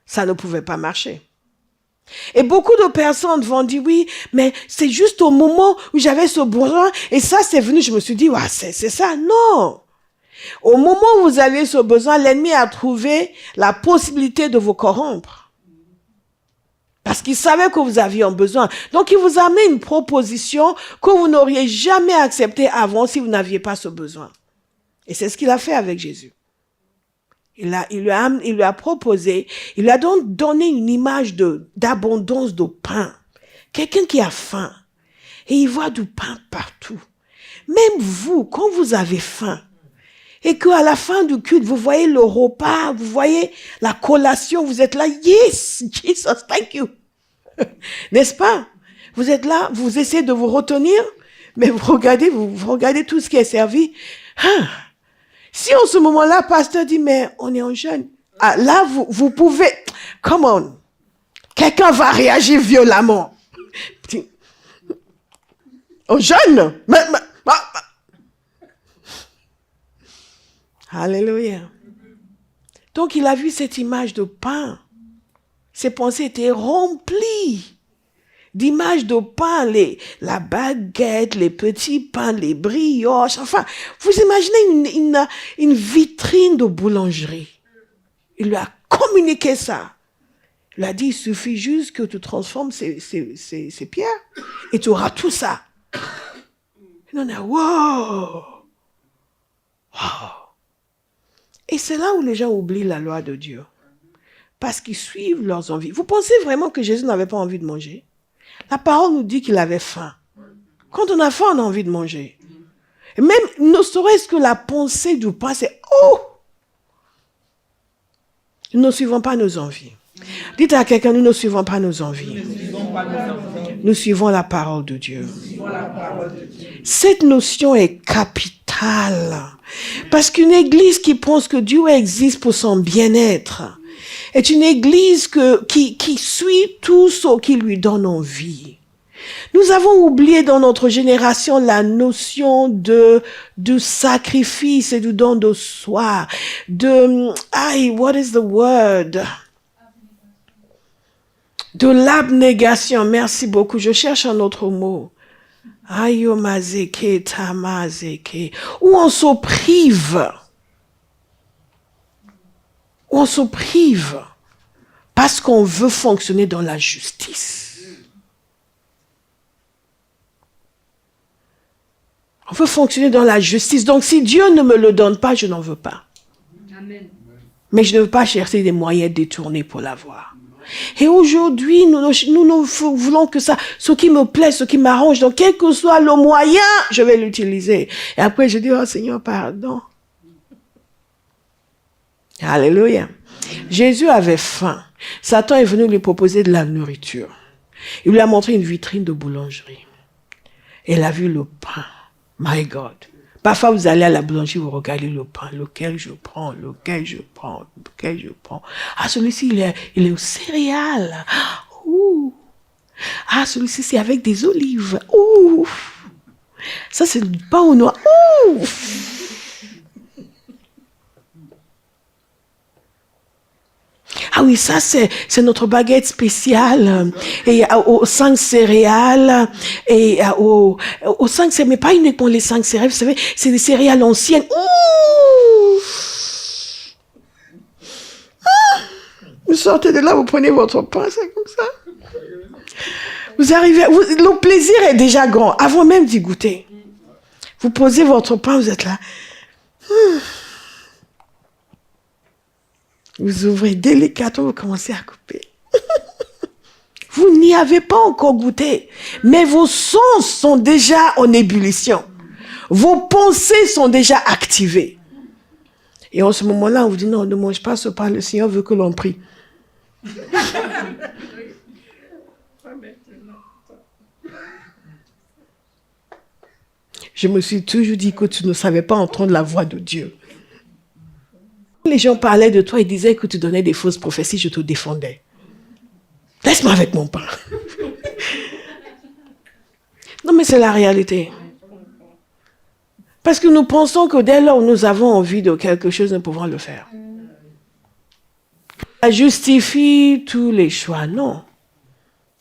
Ça ne pouvait pas marcher. Et beaucoup de personnes vont dire, oui, mais c'est juste au moment où j'avais ce besoin et ça c'est venu, je me suis dit, ouais, c'est ça. Non. Au moment où vous aviez ce besoin, l'ennemi a trouvé la possibilité de vous corrompre. Parce qu'il savait que vous aviez un besoin. Donc, il vous a mis une proposition que vous n'auriez jamais acceptée avant si vous n'aviez pas ce besoin. Et c'est ce qu'il a fait avec Jésus. Il lui a proposé, il lui a donc donné une image d'abondance de pain. Quelqu'un qui a faim. Et il voit du pain partout. Même vous, quand vous avez faim, et qu'à la fin du culte, vous voyez le repas, vous voyez la collation, vous êtes là, yes, Jesus, thank you. N'est-ce pas? Vous êtes là, vous essayez de vous retenir, mais vous regardez tout ce qui est servi. Ah. Si en ce moment-là, pasteur dit, mais on est en jeûne, ah, là, vous pouvez, come on, quelqu'un va réagir violemment. En jeûne? Alléluia. Donc, il a vu cette image de pain. Ses pensées étaient remplies d'images de pain, la baguette, les petits pains, les brioches. Enfin, vous imaginez une vitrine de boulangerie. Il lui a communiqué ça. Il a dit, il suffit juste que tu transformes ces pierres et tu auras tout ça. Et on a, wow! Wow! Et c'est là où les gens oublient la loi de Dieu. Parce qu'ils suivent leurs envies. Vous pensez vraiment que Jésus n'avait pas envie de manger? La parole nous dit qu'il avait faim. Quand on a faim, on a envie de manger. Et même, ne serait-ce que la pensée du pain, c'est « Oh !» Nous ne suivons pas nos envies. Dites à quelqu'un, nous ne suivons pas nos envies. Nous suivons la parole de Dieu. Cette notion est capitale. Parce qu'une église qui pense que Dieu existe pour son bien-être est une église qui suit tout ce qui lui donne envie. Nous avons oublié dans notre génération la notion de sacrifice et du don de soi. What is the word? De l'abnégation. Merci beaucoup. Je cherche un autre mot. Ayomazeke, tamazeke. Où on se prive. On se prive. Parce qu'on veut fonctionner dans la justice. On veut fonctionner dans la justice. Donc, si Dieu ne me le donne pas, je n'en veux pas. Amen. Mais je ne veux pas chercher des moyens détournés pour l'avoir. Et aujourd'hui, nous voulons que ça, ce qui me plaît, ce qui m'arrange, donc quel que soit le moyen, je vais l'utiliser. Et après, je dis, oh Seigneur, pardon. Alléluia. Jésus avait faim. Satan est venu lui proposer de la nourriture. Il lui a montré une vitrine de boulangerie. Et il a vu le pain. My God. Parfois, vous allez à la boulangerie, vous regardez le pain, lequel je prends. Ah, celui-ci, il est aux céréales. Ouh. Ah, celui-ci, c'est avec des olives. Ouh. Ça, c'est du pain au noix. Ouh. Ah oui, ça, c'est notre baguette spéciale. Et aux 5 céréales. Et aux 5 céréales, mais pas uniquement les 5 céréales, vous savez, c'est des céréales anciennes. Ouh! Vous sortez de là, vous prenez votre pain, c'est comme ça. Vous arrivez, le plaisir est déjà grand, avant même d'y goûter. Vous posez votre pain, vous êtes là. Vous ouvrez délicatement, vous commencez à couper. Vous n'y avez pas encore goûté, mais vos sens sont déjà en ébullition. Vos pensées sont déjà activées. Et en ce moment-là, on vous dit, non, ne mange pas ce pain, le Seigneur veut que l'on prie. Je me suis toujours dit que tu ne savais pas entendre la voix de Dieu. Les gens parlaient de toi et disaient que tu donnais des fausses prophéties, je te défendais. Laisse-moi avec mon pain. Non, mais c'est la réalité. Parce que nous pensons que dès lors où nous avons envie de quelque chose, nous pouvons le faire. Ça justifie tous les choix. Non.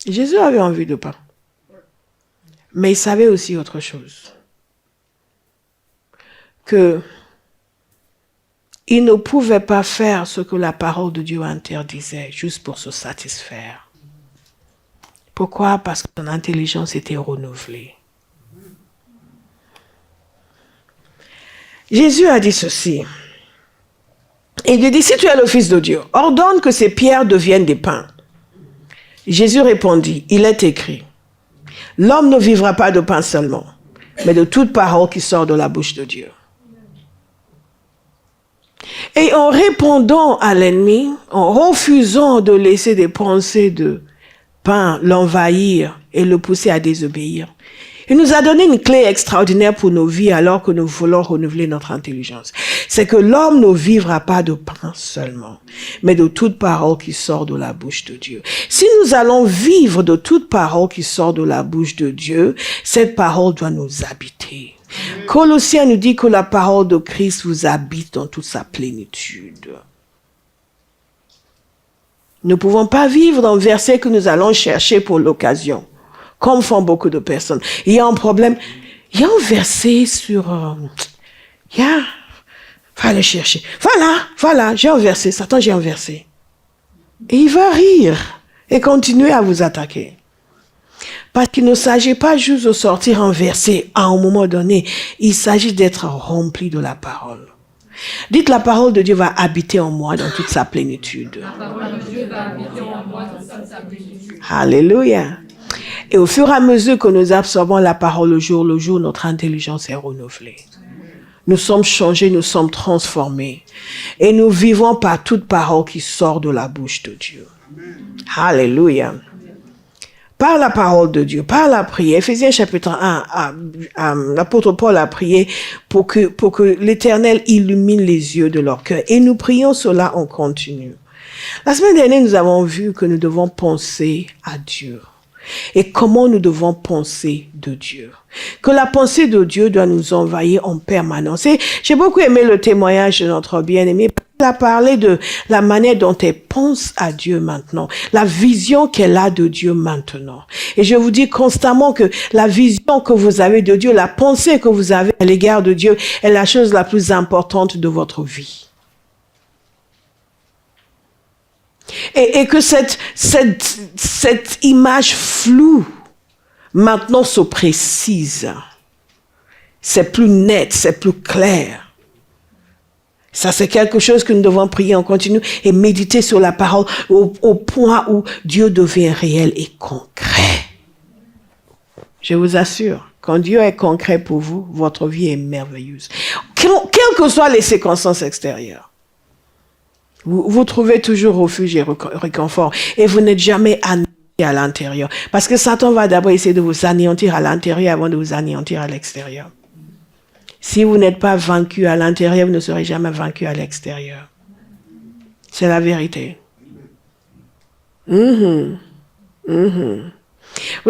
Jésus avait envie de pain. Mais il savait aussi autre chose. Que il ne pouvait pas faire ce que la parole de Dieu interdisait, juste pour se satisfaire. Pourquoi? Parce que son intelligence était renouvelée. Jésus a dit ceci. Il lui dit, si tu es le Fils de Dieu, ordonne que ces pierres deviennent des pains. Jésus répondit, il est écrit, l'homme ne vivra pas de pain seulement, mais de toute parole qui sort de la bouche de Dieu. Et en répondant à l'ennemi, en refusant de laisser des pensées de pain l'envahir et le pousser à désobéir, il nous a donné une clé extraordinaire pour nos vies alors que nous voulons renouveler notre intelligence. C'est que l'homme ne vivra pas de pain seulement, mais de toute parole qui sort de la bouche de Dieu. Si nous allons vivre de toute parole qui sort de la bouche de Dieu, cette parole doit nous habiter. Colossiens nous dit que la parole de Christ vous habite dans toute sa plénitude. Nous ne pouvons pas vivre dans le verset que nous allons chercher pour l'occasion, comme font beaucoup de personnes. Il y a un problème. Il y a un verset sur... va le chercher. Voilà, j'ai un verset. Satan, j'ai un verset. Et il va rire et continuer à vous attaquer. Parce qu'il ne s'agit pas juste de sortir un verset à un moment donné. Il s'agit d'être rempli de la parole. Dites, la parole de Dieu va habiter en moi dans toute sa plénitude. La parole de Dieu va habiter en moi dans toute sa plénitude. Alléluia. Et au fur et à mesure que nous absorbons la parole le jour, notre intelligence est renouvelée. Nous sommes changés, nous sommes transformés. Et nous vivons par toute parole qui sort de la bouche de Dieu. Alléluia. Par la parole de Dieu, par la prière. Éphésiens chapitre 1, l'apôtre Paul a prié pour que l'Éternel illumine les yeux de leur cœur. Et nous prions cela en continu. La semaine dernière, nous avons vu que nous devons penser à Dieu. et comment nous devons penser de Dieu. Que la pensée de Dieu doit nous envahir en permanence. Et j'ai beaucoup aimé le témoignage de notre bien-aimé. Il a parlé de la manière dont elle pense à Dieu maintenant, la vision qu'elle a de Dieu maintenant. Et je vous dis constamment que la vision que vous avez de Dieu, la pensée que vous avez à l'égard de Dieu est la chose la plus importante de votre vie. Et que cette image floue maintenant se précise. C'est plus net, c'est plus clair. Ça, c'est quelque chose que nous devons prier en continu et méditer sur la parole au point où Dieu devient réel et concret. Je vous assure, quand Dieu est concret pour vous, votre vie est merveilleuse. Quelles que soient les circonstances extérieures. Vous trouvez toujours refuge et réconfort et vous n'êtes jamais anéanti à l'intérieur. Parce que Satan va d'abord essayer de vous anéantir à l'intérieur avant de vous anéantir à l'extérieur. Si vous n'êtes pas vaincu à l'intérieur, vous ne serez jamais vaincu à l'extérieur. C'est la vérité. Vous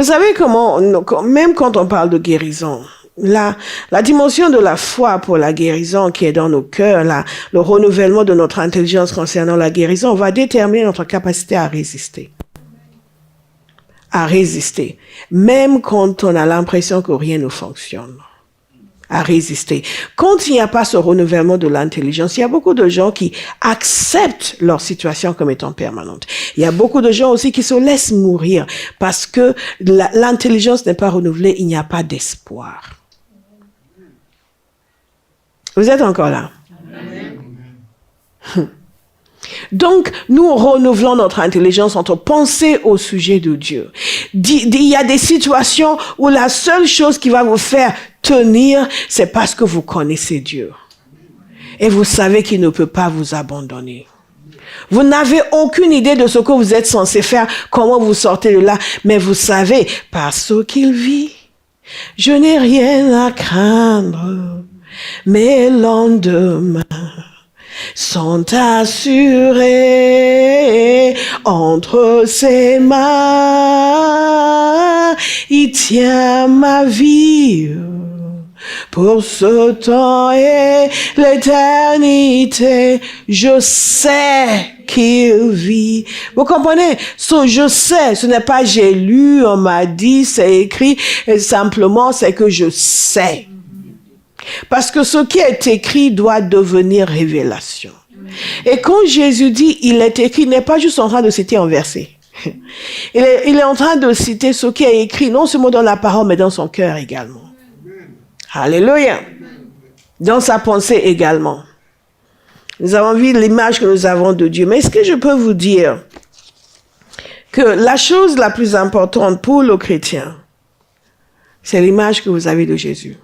savez comment, même quand on parle de guérison, la dimension de la foi pour la guérison qui est dans nos cœurs, le renouvellement de notre intelligence concernant la guérison va déterminer notre capacité à résister. À résister. Même quand on a l'impression que rien ne fonctionne. À résister. Quand il n'y a pas ce renouvellement de l'intelligence, il y a beaucoup de gens qui acceptent leur situation comme étant permanente. Il y a beaucoup de gens aussi qui se laissent mourir parce que l'intelligence n'est pas renouvelée, il n'y a pas d'espoir. Vous êtes encore là? Amen. Donc, nous renouvelons notre intelligence entre penser au sujet de Dieu. Il y a des situations où la seule chose qui va vous faire tenir, c'est parce que vous connaissez Dieu. Et vous savez qu'il ne peut pas vous abandonner. Vous n'avez aucune idée de ce que vous êtes censé faire, comment vous sortez de là, mais vous savez, parce qu'il vit, je n'ai rien à craindre, mes lendemains sont assurés entre ses mains. Il tient ma vie pour ce temps et l'éternité. Je sais qu'il vit. Vous comprenez? Je sais, ce n'est pas j'ai lu, on m'a dit, c'est écrit, et simplement c'est que je sais. Parce que ce qui est écrit doit devenir révélation. Et quand Jésus dit « il est écrit », il n'est pas juste en train de citer un verset. Il est en train de citer ce qui est écrit, non seulement dans la parole, mais dans son cœur également. Alléluia. Dans sa pensée également. Nous avons vu l'image que nous avons de Dieu. Mais est-ce que je peux vous dire que la chose la plus importante pour le chrétien, c'est l'image que vous avez de Jésus.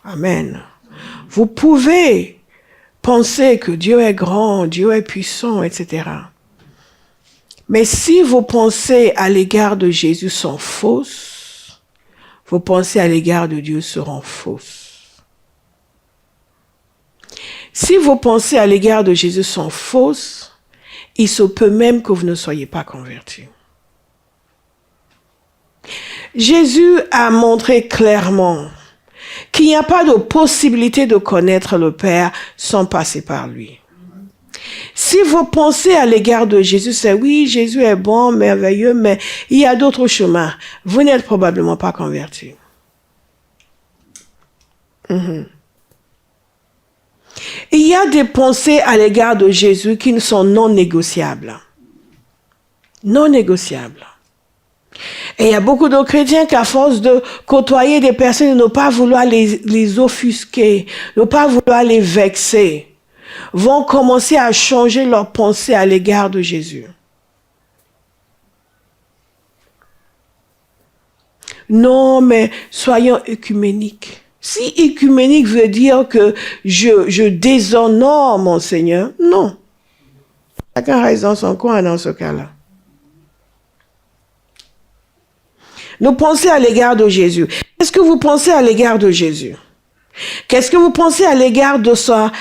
Amen. Vous pouvez penser que Dieu est grand, Dieu est puissant, etc. Mais si vos pensées à l'égard de Jésus sont fausses, vos pensées à l'égard de Dieu seront fausses. Si vos pensées à l'égard de Jésus sont fausses, il se peut même que vous ne soyez pas convertis. Jésus a montré clairement qu'il n'y a pas de possibilité de connaître le Père sans passer par lui. Si vos pensées à l'égard de Jésus, c'est oui, Jésus est bon, merveilleux, mais il y a d'autres chemins, vous n'êtes probablement pas convertis. Il y a des pensées à l'égard de Jésus qui sont non négociables. Non négociables. Et il y a beaucoup de chrétiens qui, à force de côtoyer des personnes et ne pas vouloir les offusquer, ne pas vouloir les vexer, vont commencer à changer leur pensée à l'égard de Jésus. Non, mais soyons œcuméniques. Si œcuménique veut dire que je déshonore mon Seigneur, non. Chacun reste dans son coin dans ce cas-là. Nous pensons à l'égard de Jésus. Est-ce que vous pensez à l'égard de Jésus? Qu'est-ce que vous pensez à l'égard de sa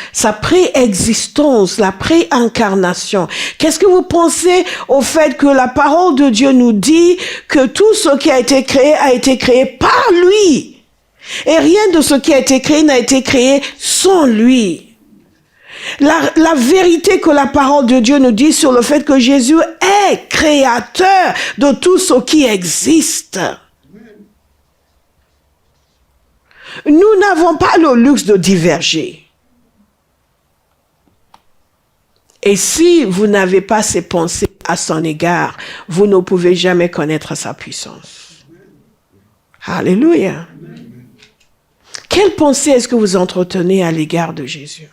préexistence, la préincarnation? Qu'est-ce que vous pensez au fait que la parole de Dieu nous dit que tout ce qui a été créé par lui? Et rien de ce qui a été créé n'a été créé sans lui. La vérité que la parole de Dieu nous dit sur le fait que Jésus est créateur de tout ce qui existe. Nous n'avons pas le luxe de diverger. Et si vous n'avez pas ces pensées à son égard, vous ne pouvez jamais connaître sa puissance. Alléluia. Quelle pensée est-ce que vous entretenez à l'égard de Jésus?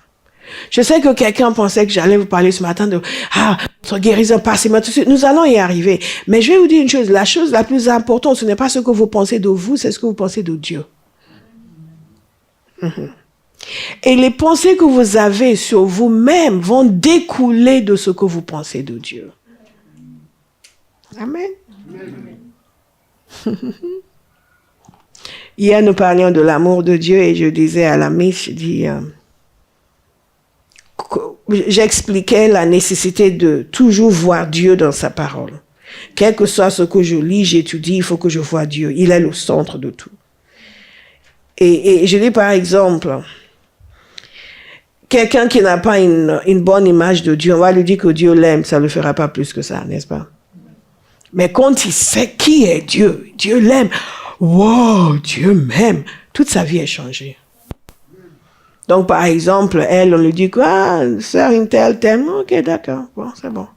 Je sais que quelqu'un pensait que j'allais vous parler ce matin de votre guérison passez-moi tout de suite. Nous allons y arriver. Mais je vais vous dire une chose. La chose la plus importante, ce n'est pas ce que vous pensez de vous, c'est ce que vous pensez de Dieu. Et les pensées que vous avez sur vous-même vont découler de ce que vous pensez de Dieu. Amen. Hier, nous parlions de l'amour de Dieu et je disais à l'ami, j'expliquais la nécessité de toujours voir Dieu dans sa parole. Quel que soit ce que je lis, j'étudie, il faut que je voie Dieu. Il est le centre de tout. Et je dis par exemple, quelqu'un qui n'a pas une bonne image de Dieu, on va lui dire que Dieu l'aime, ça ne le fera pas plus que ça, n'est-ce pas? Mais quand il sait qui est Dieu, Dieu l'aime, wow, Dieu m'aime, toute sa vie est changée. Donc par exemple, elle, on lui dit quoi, sœur une telle t'aime, ok d'accord, bon c'est bon.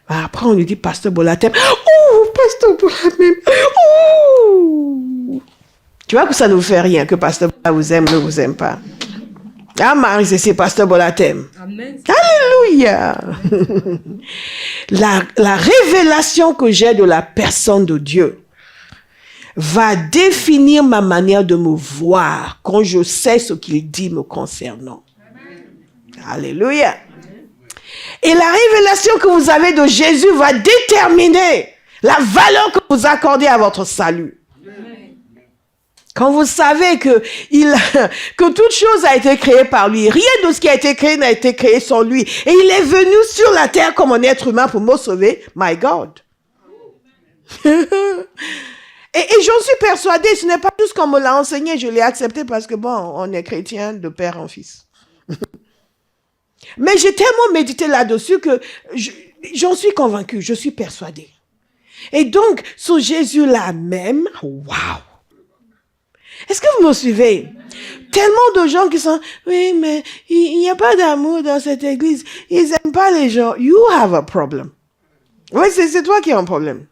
Mais après on lui dit pasteur Bola t'aime, oh pasteur Bola m'aime, oh. Tu vois que ça ne vous fait rien que pasteur Bola vous aime, ne vous aime pas. Ah Marie, c'est pasteur Bola t'aime. Amen. Alléluia. La révélation que j'ai de la personne de Dieu va définir ma manière de me voir quand je sais ce qu'il dit me concernant. Amen. Alléluia. Et la révélation que vous avez de Jésus va déterminer la valeur que vous accordez à votre salut. Quand vous savez que toute chose a été créée par lui, rien de ce qui a été créé n'a été créé sans lui. Et il est venu sur la terre comme un être humain pour me sauver. My God. Et j'en suis persuadée, ce n'est pas tout ce qu'on me l'a enseigné, je l'ai accepté parce que bon, on est chrétien de père en fils. Mais j'ai tellement médité là-dessus que j'en suis convaincue, je suis persuadée. Et donc, ce Jésus-là même, waouh! Est-ce que vous me suivez? Tellement de gens qui sont, oui, mais il n'y a pas d'amour dans cette église. Ils n'aiment pas les gens. You have a problem. Oui, c'est toi qui as un problème.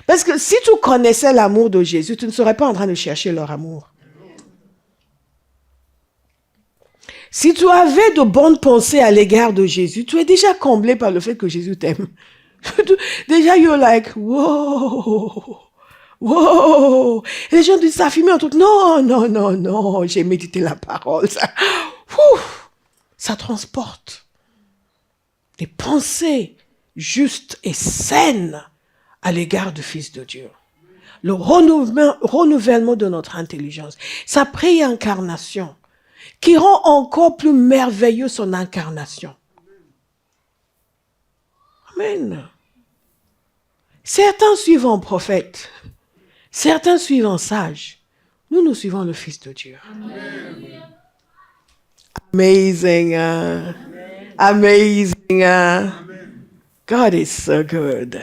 Parce que si tu connaissais l'amour de Jésus, tu ne serais pas en train de chercher leur amour. Si tu avais de bonnes pensées à l'égard de Jésus, tu es déjà comblé par le fait que Jésus t'aime. Déjà, you're like, wow. Wow! Et les gens disent, ça a fumé un truc. Non, j'ai médité la parole. Ça transporte des pensées justes et saines à l'égard du Fils de Dieu. Le renouvellement de notre intelligence, sa préincarnation, qui rend encore plus merveilleux son incarnation. Amen. Certains suivent un prophète. Certains suivent un sage. Nous suivons le Fils de Dieu. Amen. Amazing. Amazing. God is so good.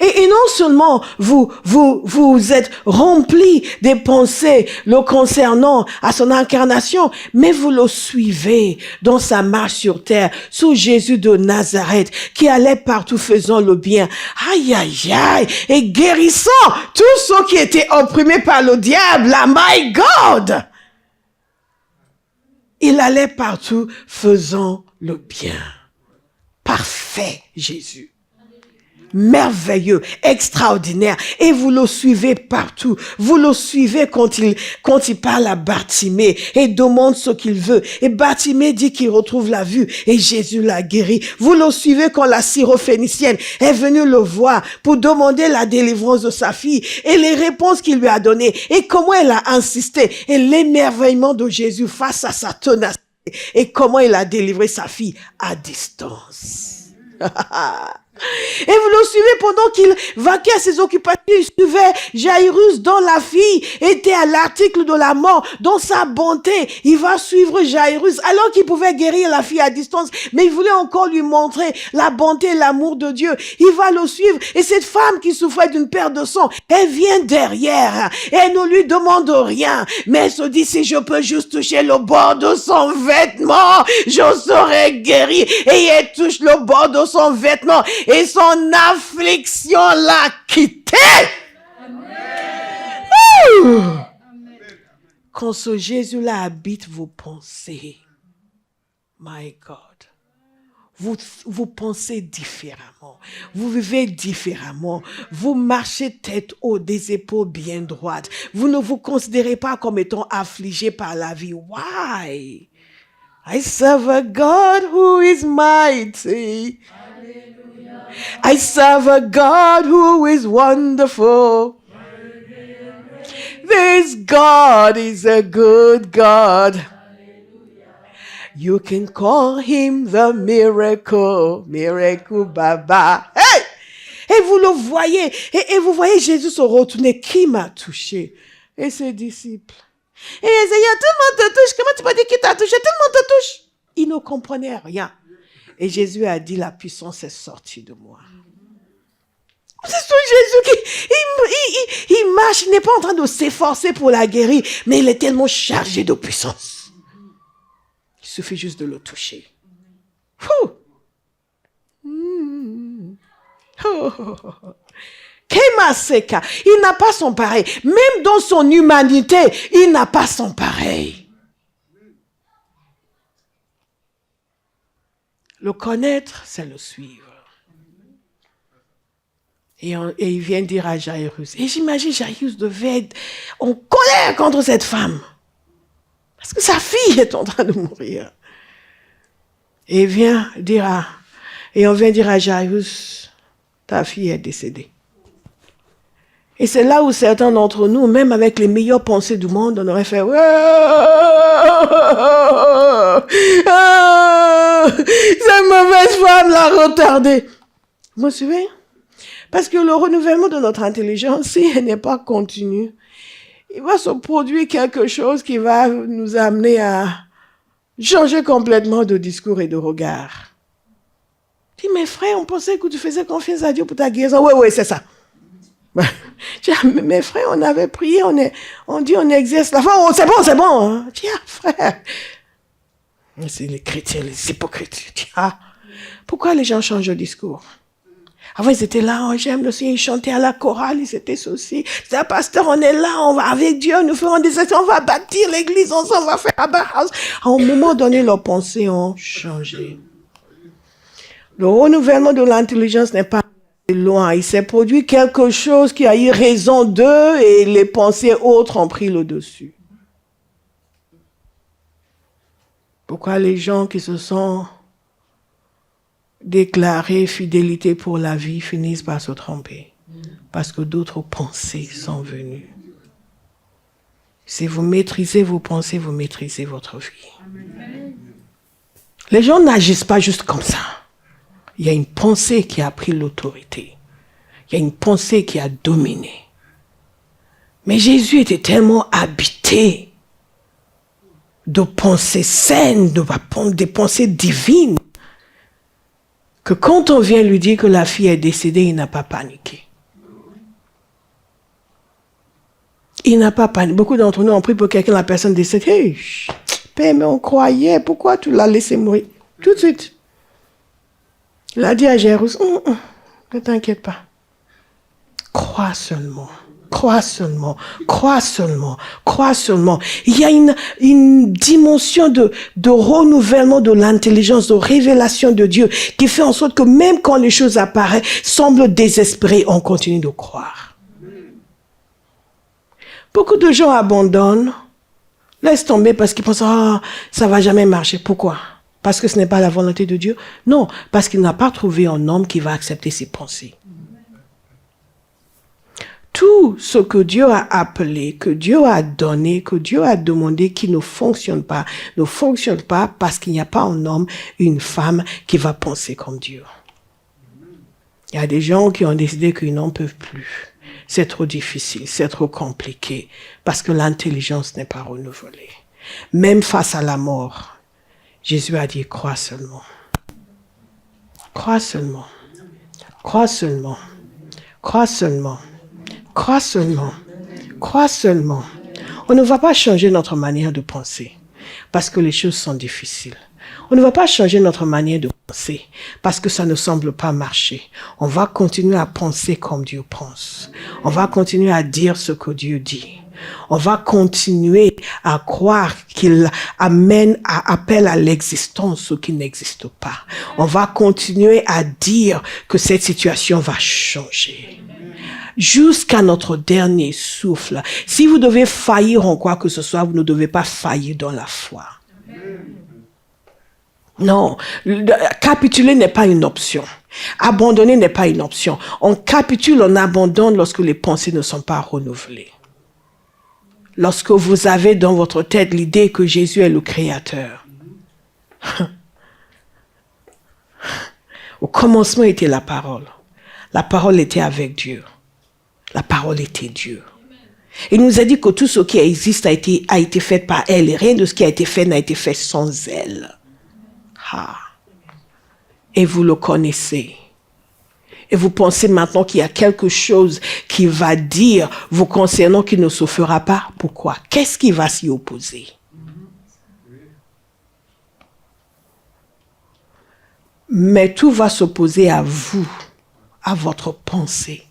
Et non seulement vous êtes remplis des pensées le concernant à son incarnation, mais vous le suivez dans sa marche sur terre, sous Jésus de Nazareth, qui allait partout faisant le bien, aïe, aïe, aïe, et guérissant tous ceux qui étaient opprimés par le diable. Ah, my God! Il allait partout faisant le bien. Parfait, Jésus. merveilleux, extraordinaire. Et vous le suivez partout. Vous le suivez quand il parle à Bartimée et demande ce qu'il veut. Et Bartimée dit qu'il retrouve la vue et Jésus l'a guéri. Vous le suivez quand la syrophénicienne est venue le voir pour demander la délivrance de sa fille et les réponses qu'il lui a données et comment elle a insisté et l'émerveillement de Jésus face à sa ténacité et comment il a délivré sa fille à distance. Et vous le suivez pendant qu'il vaquait à ses occupations, il suivait Jairus dont la fille était à l'article de la mort. Dans sa bonté, il va suivre Jairus alors qu'il pouvait guérir la fille à distance, mais il voulait encore lui montrer la bonté et l'amour de Dieu. Il va le suivre et cette femme qui souffrait d'une perte de sang, elle vient derrière et elle ne lui demande rien, mais elle se dit si je peux juste toucher le bord de son vêtement, je serai guérie. Et elle touche le bord de son vêtement et son affliction l'a quitté. Amen. Quand ce Jésus-là habite vos pensées, my God, vous pensez différemment, vous vivez différemment, vous marchez tête haute, des épaules bien droites. Vous ne vous considérez pas comme étant affligé par la vie. Why? I serve a God who is mighty. I serve a God who is wonderful. This God is a good God. You can call him the miracle Baba. Hey! Et vous le voyez, et vous voyez Jésus se retourner. Qui m'a touché? Et ses disciples. Et Seigneur, tout le monde te touche. Comment tu peux dire qui t'a touché? Tout le monde te touche. Ils ne comprenaient rien. Et Jésus a dit, la puissance est sortie de moi. C'est ce Jésus qui il marche, il n'est pas en train de s'efforcer pour la guérir, mais il est tellement chargé de puissance. Il suffit juste de le toucher. Kemaseka, il n'a pas son pareil. Même dans son humanité, il n'a pas son pareil. Le connaître, c'est le suivre. Et il vient dire à Jairus. Et j'imagine Jairus devait être en colère contre cette femme. Parce que sa fille est en train de mourir. Et on vient dire à Jairus, ta fille est décédée. Et c'est là où certains d'entre nous, même avec les meilleures pensées du monde, on aurait fait cette mauvaise femme l'a retardée. Vous me suivez? Parce que le renouvellement de notre intelligence, si elle n'est pas continue, il va se produire quelque chose qui va nous amener à changer complètement de discours et de regard. Dis, mes frères, on pensait que tu faisais confiance à Dieu pour ta guérison. Oui, c'est ça. Mes frères, on avait prié, on dit on exerce la foi. Oh, c'est bon. Hein. Tiens, frère. C'est les chrétiens, les hypocrites. Tiens, pourquoi les gens changent de discours? Avant, ils étaient là, j'aime le Seigneur, ils chantaient à la chorale, ils étaient ceci. C'est un pasteur, on est là, on va avec Dieu, nous ferons des actions, on va bâtir l'église ensemble, on va faire Abba House. À un moment donné, leurs pensées ont changé. Le renouvellement de l'intelligence n'est pas loin. Il s'est produit quelque chose qui a eu raison d'eux et les pensées autres ont pris le dessus. Pourquoi les gens qui se sont déclarés fidélité pour la vie finissent par se tromper? Parce que d'autres pensées sont venues. Si vous maîtrisez vos pensées, vous maîtrisez votre vie. Amen. Les gens n'agissent pas juste comme ça. Il y a une pensée qui a pris l'autorité. Il y a une pensée qui a dominé. Mais Jésus était tellement habité de pensées saines, des pensées divines, que quand on vient lui dire que la fille est décédée, il n'a pas paniqué. Il n'a pas paniqué. Beaucoup d'entre nous ont pris pour quelqu'un, la personne décède. Hey, Père, mais on croyait, pourquoi tu l'as laissé mourir? Tout de suite. Il a dit à Jairus, ne t'inquiète pas. Crois seulement. Crois seulement, crois seulement, crois seulement. Il y a une dimension de renouvellement de l'intelligence, de révélation de Dieu qui fait en sorte que même quand les choses apparaissent, semblent désespérées, on continue de croire. Beaucoup de gens abandonnent, laissent tomber parce qu'ils pensent « Ah, ça va jamais marcher ». Pourquoi? Parce que ce n'est pas la volonté de Dieu? Non, parce qu'il n'a pas trouvé un homme qui va accepter ses pensées. Tout ce que Dieu a appelé, que Dieu a donné, que Dieu a demandé qui ne fonctionne pas parce qu'il n'y a pas un homme, une femme qui va penser comme Dieu. Il y a des gens qui ont décidé qu'ils n'en peuvent plus. C'est trop difficile, c'est trop compliqué parce que l'intelligence n'est pas renouvelée. Même face à la mort, Jésus a dit « Crois seulement. Crois seulement. Crois seulement. Crois seulement. » Crois seulement, crois seulement. On ne va pas changer notre manière de penser parce que les choses sont difficiles. On ne va pas changer notre manière de penser parce que ça ne semble pas marcher. On va continuer à penser comme Dieu pense. On va continuer à dire ce que Dieu dit. On va continuer à croire qu'il appelle à l'existence ce qui n'existe pas. On va continuer à dire que cette situation va changer. Jusqu'à notre dernier souffle. Si vous devez faillir en quoi que ce soit, vous ne devez pas faillir dans la foi. Non, capituler n'est pas une option. Abandonner n'est pas une option. On capitule, on abandonne lorsque les pensées ne sont pas renouvelées. Lorsque vous avez dans votre tête l'idée que Jésus est le Créateur. Au commencement était la parole. La parole était avec Dieu. La parole était Dieu. Il nous a dit que tout ce qui existe a été fait par elle. Et rien de ce qui a été fait n'a été fait sans elle. Ah. Et vous le connaissez. Et vous pensez maintenant qu'il y a quelque chose qui va dire vous concernant qui ne se fera pas. Pourquoi? Qu'est-ce qui va s'y opposer? Mais tout va s'opposer à vous, à votre pensée.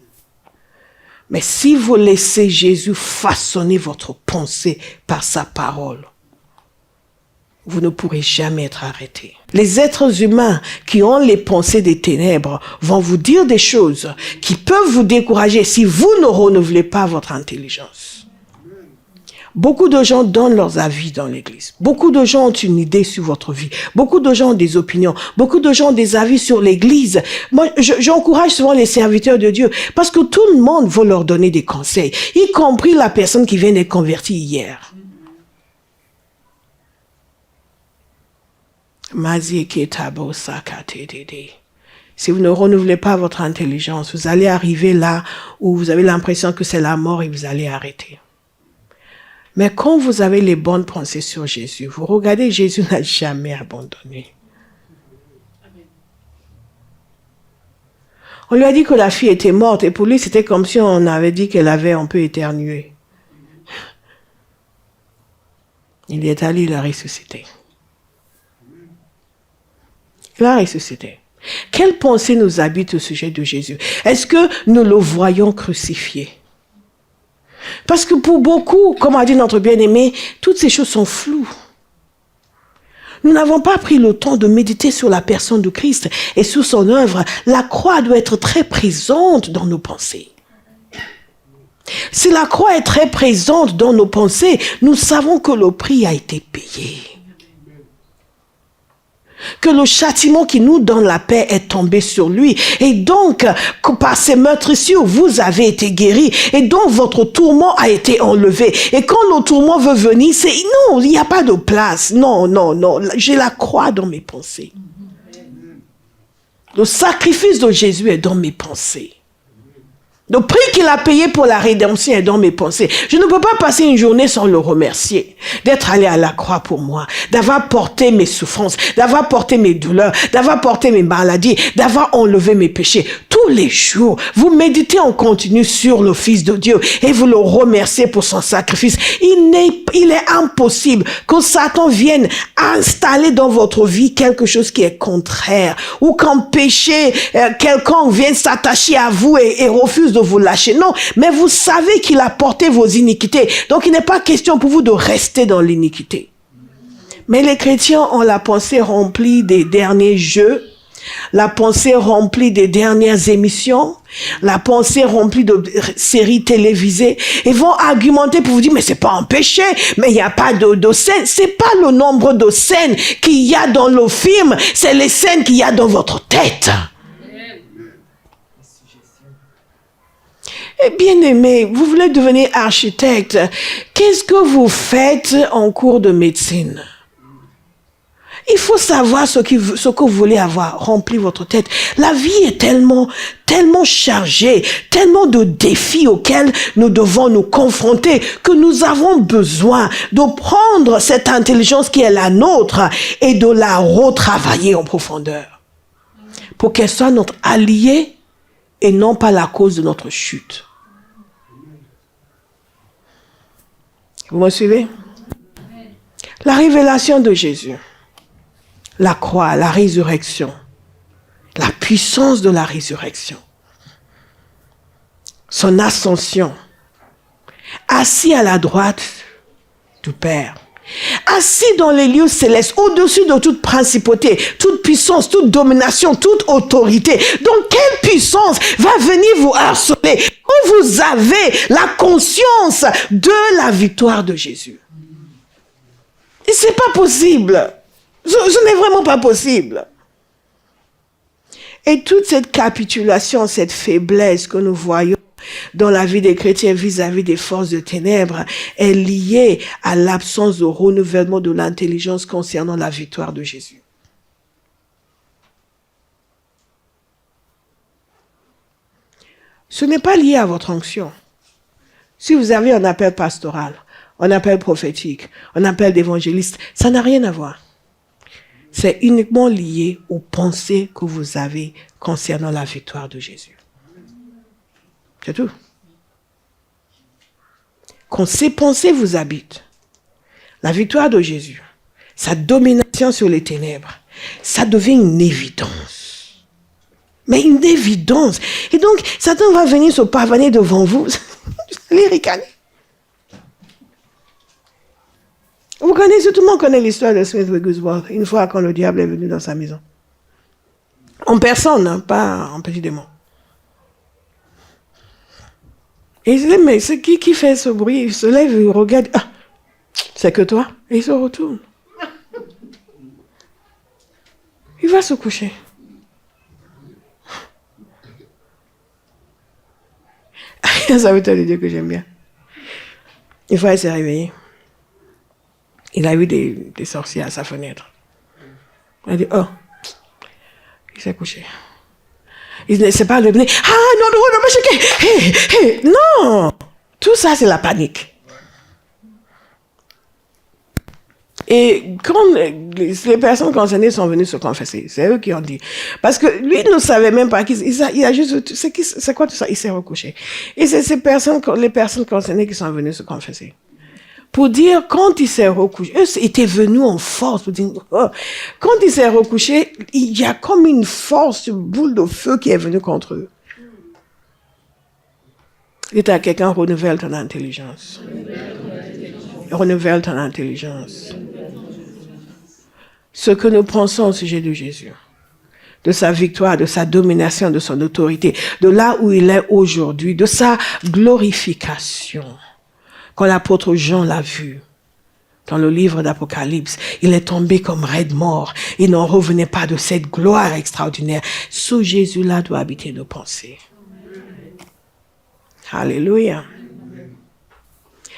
Mais si vous laissez Jésus façonner votre pensée par sa parole, vous ne pourrez jamais être arrêté. Les êtres humains qui ont les pensées des ténèbres vont vous dire des choses qui peuvent vous décourager si vous ne renouvelez pas votre intelligence. Beaucoup de gens donnent leurs avis dans l'église. Beaucoup de gens ont une idée sur votre vie. Beaucoup de gens ont des opinions. Beaucoup de gens ont des avis sur l'église. Moi, j'encourage souvent les serviteurs de Dieu parce que tout le monde veut leur donner des conseils, y compris la personne qui vient d'être convertie hier. Si vous ne renouvelez pas votre intelligence, vous allez arriver là où vous avez l'impression que c'est la mort et vous allez arrêter. Mais quand vous avez les bonnes pensées sur Jésus, vous regardez, Jésus n'a jamais abandonné. On lui a dit que la fille était morte et pour lui, c'était comme si on avait dit qu'elle avait un peu éternué. Il est allé, il a ressuscité. Il a ressuscité. Quelle pensée nous habite au sujet de Jésus? Est-ce que nous le voyons crucifié? Parce que pour beaucoup, comme a dit notre bien-aimé, toutes ces choses sont floues. Nous n'avons pas pris le temps de méditer sur la personne de Christ et sur son œuvre. La croix doit être très présente dans nos pensées. Si la croix est très présente dans nos pensées, nous savons que le prix a été payé. Que le châtiment qui nous donne la paix est tombé sur lui. Et donc, que par ces meurtrissures, vous avez été guéris. Et donc, votre tourment a été enlevé. Et quand le tourment veut venir, c'est non, il n'y a pas de place. Non, non, non. J'ai la croix dans mes pensées. Le sacrifice de Jésus est dans mes pensées. Le prix qu'il a payé pour la rédemption est dans mes pensées. Je ne peux pas passer une journée sans le remercier. D'être allé à la croix pour moi. D'avoir porté mes souffrances. D'avoir porté mes douleurs. D'avoir porté mes maladies. D'avoir enlevé mes péchés. Tous les jours, vous méditez en continu sur le Fils de Dieu. Et vous le remerciez pour son sacrifice. Il est impossible que Satan vienne installer dans votre vie quelque chose qui est contraire. Ou qu'en péché, quelqu'un vienne s'attacher à vous et refuse de vous lâcher. Non, mais vous savez qu'il a porté vos iniquités. Donc, il n'est pas question pour vous de rester dans l'iniquité. Mais les chrétiens ont la pensée remplie des derniers jeux, la pensée remplie des dernières émissions, la pensée remplie de séries télévisées, et vont argumenter pour vous dire, mais c'est pas un péché, mais il n'y a pas de scènes. C'est pas le nombre de scènes qu'il y a dans le film, c'est les scènes qu'il y a dans votre tête. Et bien aimé, vous voulez devenir architecte, qu'est-ce que vous faites en cours de médecine? Il faut savoir ce que vous voulez avoir, remplir votre tête. La vie est tellement chargée, tellement de défis auxquels nous devons nous confronter, que nous avons besoin de prendre cette intelligence qui est la nôtre et de la retravailler en profondeur, pour qu'elle soit notre alliée et non pas la cause de notre chute. Vous me suivez? La révélation de Jésus, la croix, la résurrection, la puissance de la résurrection, son ascension, assis à la droite du Père, assis dans les lieux célestes, au-dessus de toute principauté, toute puissance, toute domination, toute autorité. Donc, quelle puissance va venir vous harceler quand vous avez la conscience de la victoire de Jésus? Et c'est pas possible. Ce n'est vraiment pas possible. Et toute cette capitulation, cette faiblesse que nous voyons dans la vie des chrétiens vis-à-vis des forces de ténèbres est liée à l'absence de renouvellement de l'intelligence concernant la victoire de Jésus. Ce n'est pas lié à votre onction. Si vous avez un appel pastoral, un appel prophétique, un appel d'évangéliste, ça n'a rien à voir. C'est uniquement lié aux pensées que vous avez concernant la victoire de Jésus. C'est tout. Quand ces pensées vous habitent, la victoire de Jésus, sa domination sur les ténèbres, ça devient une évidence. Mais une évidence. Et donc, Satan va venir se pavaner devant vous. Vous allez ricaner. Vous connaissez, tout le monde connaît l'histoire de Smith Wigglesworth, une fois quand le diable est venu dans sa maison. En personne, hein, pas en petit démon. Et il se dit, mais c'est qui fait ce bruit? Il se lève, il regarde, ah, c'est que toi. Et il se retourne. Il va se coucher. Ça veut dire que j'aime bien. Une fois, il s'est réveillé. Il a vu des sorciers à sa fenêtre. Il a dit, oh, il s'est couché. Il ne s'est pas levé. Ah, non, non, tout ça, c'est la panique. Et quand les personnes concernées sont venues se confesser, c'est eux qui ont dit. Parce que lui ne savait même pas il a juste, c'est quoi tout ça? Il s'est recouché. Et c'est les personnes concernées qui sont venues se confesser. Pour dire, quand il s'est recouché, eux étaient venus en force pour dire, oh. Quand il s'est recouché, il y a comme une force, une boule de feu qui est venue contre eux. Il était à quelqu'un, renouvelle ton intelligence. Renouvelle ton intelligence. Ce que nous pensons au sujet de Jésus, de sa victoire, de sa domination, de son autorité, de là où il est aujourd'hui, de sa glorification. Quand l'apôtre Jean l'a vu, dans le livre d'Apocalypse, il est tombé comme raide mort. Il n'en revenait pas de cette gloire extraordinaire. Ce Jésus-là doit habiter nos pensées. Alléluia.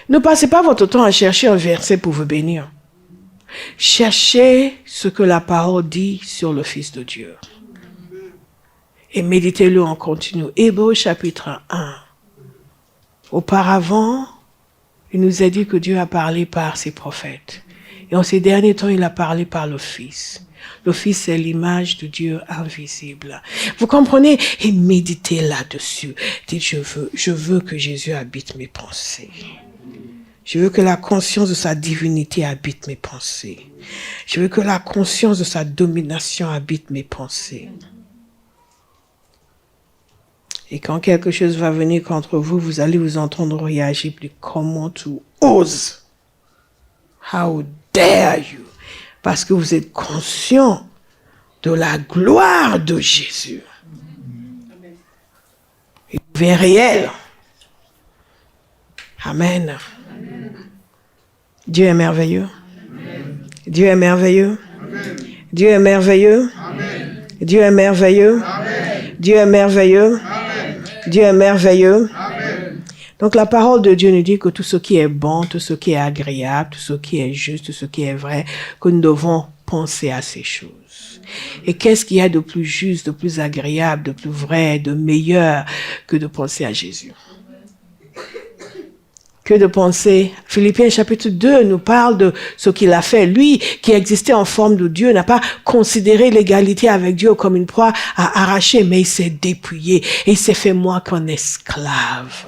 Ne passez pas votre temps à chercher un verset pour vous bénir. Cherchez ce que la parole dit sur le Fils de Dieu. Et méditez-le en continu. Hébreux chapitre 1. Auparavant, il nous a dit que Dieu a parlé par ses prophètes. Et en ces derniers temps, il a parlé par le Fils. Le Fils, c'est l'image de Dieu invisible. Vous comprenez? Et méditez là-dessus. Dites, je veux que Jésus habite mes pensées. Je veux que la conscience de sa divinité habite mes pensées. Je veux que la conscience de sa domination habite mes pensées. Et quand quelque chose va venir contre vous, vous allez vous entendre réagir plus. Comment tu oses? How dare you? Parce que vous êtes conscient de la gloire de Jésus. Il est réel. Amen. Dieu est merveilleux. Dieu est merveilleux. Dieu est merveilleux. Dieu est merveilleux. Dieu est merveilleux. Dieu est merveilleux. Donc la parole de Dieu nous dit que tout ce qui est bon, tout ce qui est agréable, tout ce qui est juste, tout ce qui est vrai, que nous devons penser à ces choses. Et qu'est-ce qu'il y a de plus juste, de plus agréable, de plus vrai, de meilleur que de penser à Jésus? Que de penser, Philippiens chapitre 2 nous parle de ce qu'il a fait. Lui, qui existait en forme de Dieu, n'a pas considéré l'égalité avec Dieu comme une proie à arracher, mais il s'est dépouillé et il s'est fait moins qu'un esclave.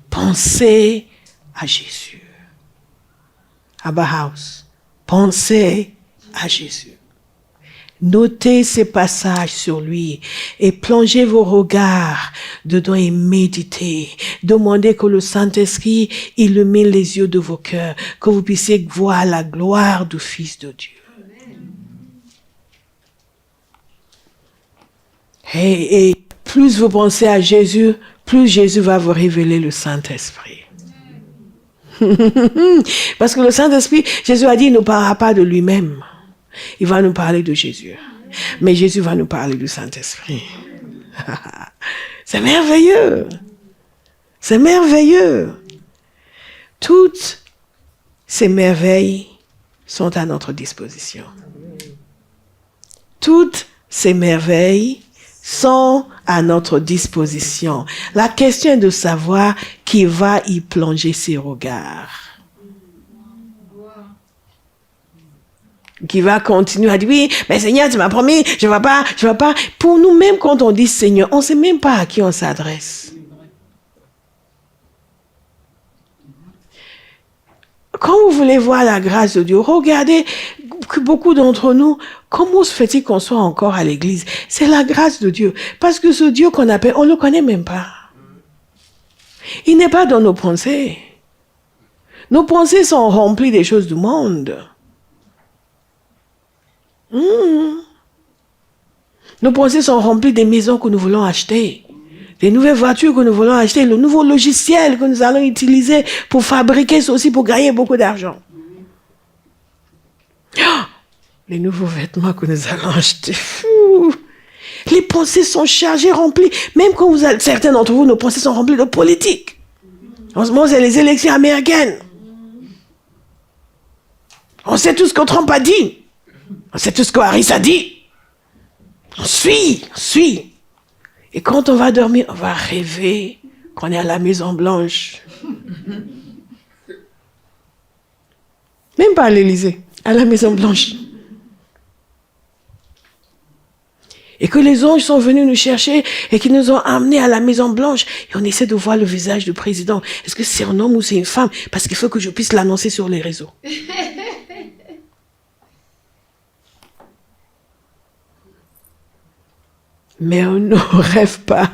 Pensez à Jésus. Abba House, pensez à Jésus. Notez ces passages sur lui et plongez vos regards dedans et méditez. Demandez que le Saint-Esprit illumine les yeux de vos cœurs, que vous puissiez voir la gloire du Fils de Dieu. Et plus vous pensez à Jésus, plus Jésus va vous révéler le Saint-Esprit. Parce que le Saint-Esprit, Jésus a dit, il ne parlera pas de lui-même. Il va nous parler de Jésus. Mais Jésus va nous parler du Saint-Esprit. C'est merveilleux. C'est merveilleux. Toutes ces merveilles sont à notre disposition. Toutes ces merveilles sont à notre disposition. La question est de savoir qui va y plonger ses regards. Qui va continuer à dire, oui, mais Seigneur, tu m'as promis, je ne vais pas. Pour nous, même quand on dit Seigneur, on ne sait même pas à qui on s'adresse. Quand vous voulez voir la grâce de Dieu, regardez que beaucoup d'entre nous, comment se fait-il qu'on soit encore à l'église? C'est la grâce de Dieu. Parce que ce Dieu qu'on appelle, on ne le connaît même pas. Il n'est pas dans nos pensées. Nos pensées sont remplies des choses du monde. Nos pensées sont remplies des maisons que nous voulons acheter, des nouvelles voitures que nous voulons acheter, le nouveau logiciel que nous allons utiliser pour fabriquer ceci, pour gagner beaucoup d'argent. Oh, les nouveaux vêtements que nous allons acheter. Les pensées sont chargées, remplies. Même quand certains d'entre vous, nos pensées sont remplies de politique. En ce moment, c'est les élections américaines. On sait tout ce que Trump a dit. On sait tout ce que Harris a dit. On suit. Et quand on va dormir, on va rêver qu'on est à la Maison Blanche. Même pas à l'Élysée, à la Maison Blanche. Et que les anges sont venus nous chercher et qui nous ont amenés à la Maison Blanche. Et on essaie de voir le visage du président. Est-ce que c'est un homme ou c'est une femme? Parce qu'il faut que je puisse l'annoncer sur les réseaux. Mais on ne rêve pas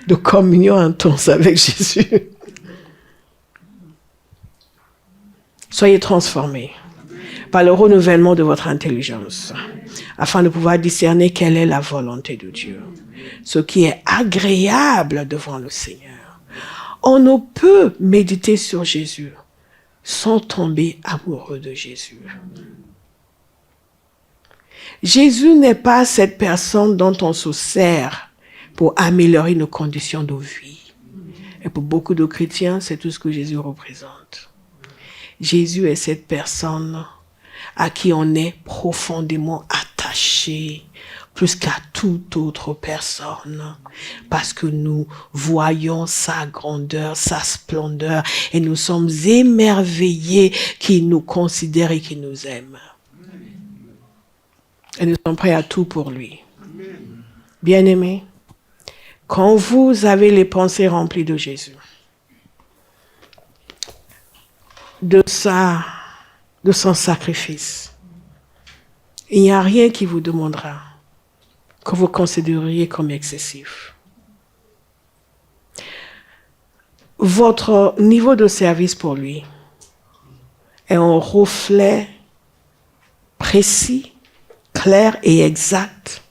de communion intense avec Jésus. Soyez transformés par le renouvellement de votre intelligence, afin de pouvoir discerner quelle est la volonté de Dieu, ce qui est agréable devant le Seigneur. On ne peut méditer sur Jésus sans tomber amoureux de Jésus. Jésus n'est pas cette personne dont on se sert pour améliorer nos conditions de vie. Et pour beaucoup de chrétiens, c'est tout ce que Jésus représente. Jésus est cette personne à qui on est profondément attaché, plus qu'à toute autre personne, parce que nous voyons sa grandeur, sa splendeur, et nous sommes émerveillés qu'il nous considère et qu'il nous aime. Et nous sommes prêts à tout pour lui. Bien-aimés, quand vous avez les pensées remplies de Jésus, de son sacrifice, il n'y a rien qui vous demandera que vous considériez comme excessif. votre niveau de service pour lui est un reflet précis, clair et exact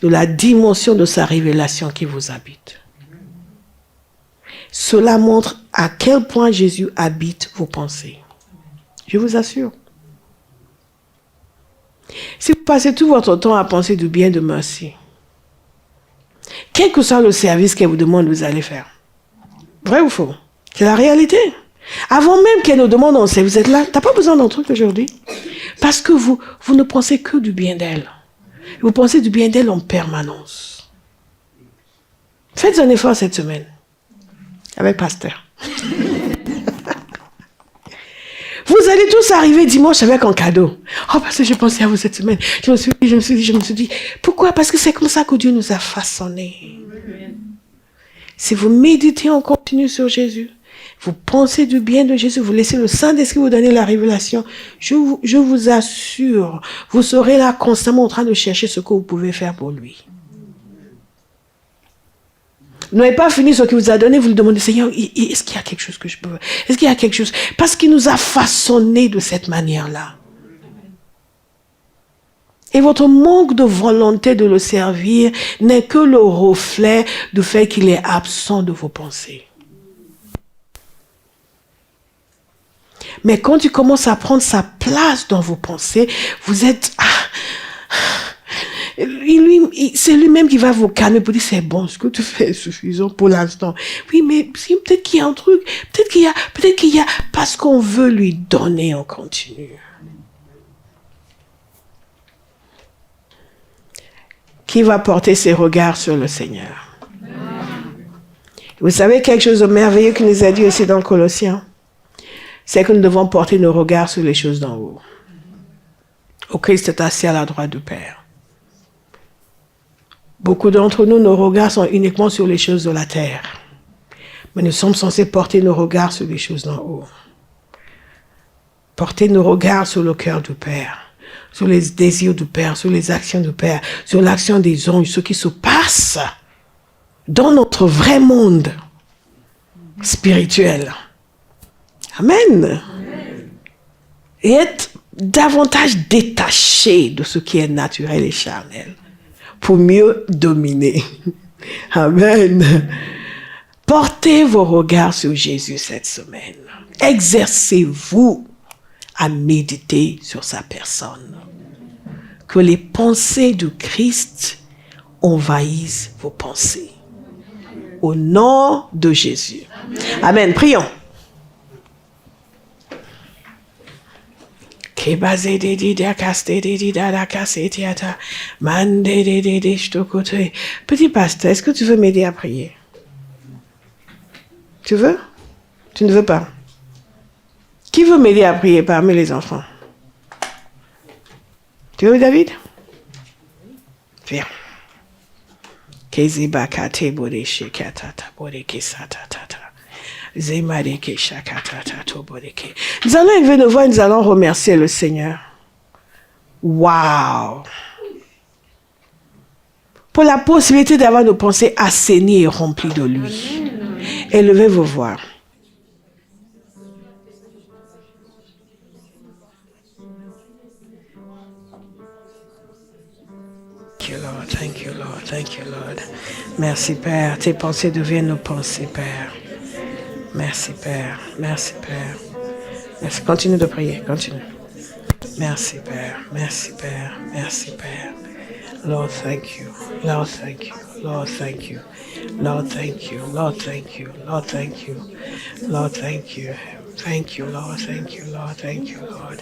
de la dimension de sa révélation qui vous habite. Cela montre à quel point Jésus habite vos pensées. Je vous assure. Si vous passez tout votre temps à penser du bien de Mercy, quel que soit le service qu'elle vous demande, vous allez faire. Vrai ou faux? C'est la réalité. Avant même qu'elle nous demande, on sait, vous êtes là, tu n'as pas besoin d'un truc aujourd'hui. Parce que vous ne pensez que du bien d'elle. Vous pensez du bien d'elle en permanence. Faites un effort cette semaine. Avec Pasteur. Vous allez tous arriver dimanche avec un cadeau. Oh, parce que je pensais à vous cette semaine. Je me suis dit. Pourquoi? Parce que c'est comme ça que Dieu nous a façonnés. Si vous méditez en continu sur Jésus, vous pensez du bien de Jésus, vous laissez le Saint-Esprit vous donner la révélation, je vous assure, vous serez là constamment en train de chercher ce que vous pouvez faire pour lui. Vous n'avez pas fini ce qu'il vous a donné, vous lui demandez, Seigneur, est-ce qu'il y a quelque chose que je peux faire? Est-ce qu'il y a quelque chose? Parce qu'il nous a façonnés de cette manière-là. Et votre manque de volonté de le servir n'est que le reflet du fait qu'il est absent de vos pensées. Mais quand il commence à prendre sa place dans vos pensées, vous êtes... c'est lui-même qui va vous calmer pour dire, c'est bon, ce que tu fais est suffisant pour l'instant. Oui, mais peut-être qu'il y a un truc, peut-être qu'il y a, parce qu'on veut lui donner en continu. Qui va porter ses regards sur le Seigneur? Vous savez quelque chose de merveilleux qu'il nous a dit aussi dans Colossiens? C'est que nous devons porter nos regards sur les choses d'en haut. Au Christ est assis à la droite du Père. Beaucoup d'entre nous, nos regards sont uniquement sur les choses de la terre. Mais nous sommes censés porter nos regards sur les choses d'en haut. Porter nos regards sur le cœur du Père, sur les désirs du Père, sur les actions du Père, sur l'action des anges, ce qui se passe dans notre vrai monde spirituel. Amen. Et être davantage détaché de ce qui est naturel et charnel pour mieux dominer. Amen. Portez vos regards sur Jésus cette semaine. Exercez-vous à méditer sur sa personne. Que les pensées du Christ envahissent vos pensées. Au nom de Jésus. Amen. Prions. Petit pasteur, est-ce que tu veux m'aider à prier? Tu veux? Tu ne veux pas? Qui veut m'aider à prier parmi les enfants? Tu veux, David? Viens. Nous allons élever nos voix et nous allons remercier le Seigneur. Wow! Pour la possibilité d'avoir nos pensées assainies et remplies de lui. Élevez vos voix. Thank you, Lord. Thank you, Lord. Merci, Père. Tes pensées deviennent nos pensées, Père. Merci, Père. Merci, Père. Merci. Continue de prier. Continue. Merci, Père. Merci, Père. Merci, Père. Lord, thank you. Lord, thank you. Lord, thank you. Lord, thank you. Lord, thank you. Lord, thank you. Lord, thank you. Thank you, Lord. Thank you, Lord. Thank you, Lord.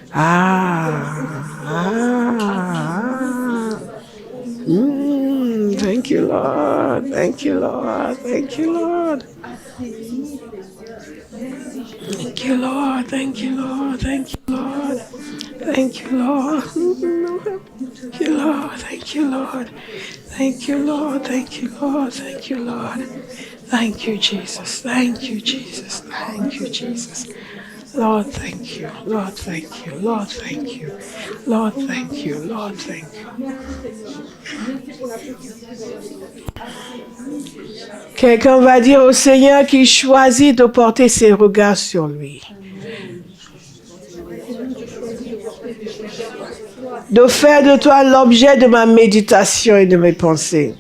Thank you, Lord. Thank you, Lord. Thank you, Lord. Thank you, Lord. Thank you, Lord. Thank you, Lord. Thank you, Lord. Thank you, Lord. Thank you, Lord. Thank you, Lord. Thank you, Lord. Thank you, Lord. Thank you, Jesus. Thank you, Jesus. Thank you, Jesus. Lord, thank you. Lord, thank you. Lord, thank you. Lord, thank you. Lord, thank you. Quelqu'un va dire au Seigneur qu'il choisit de porter ses regards sur lui. De faire de toi l'objet de ma méditation et de mes pensées.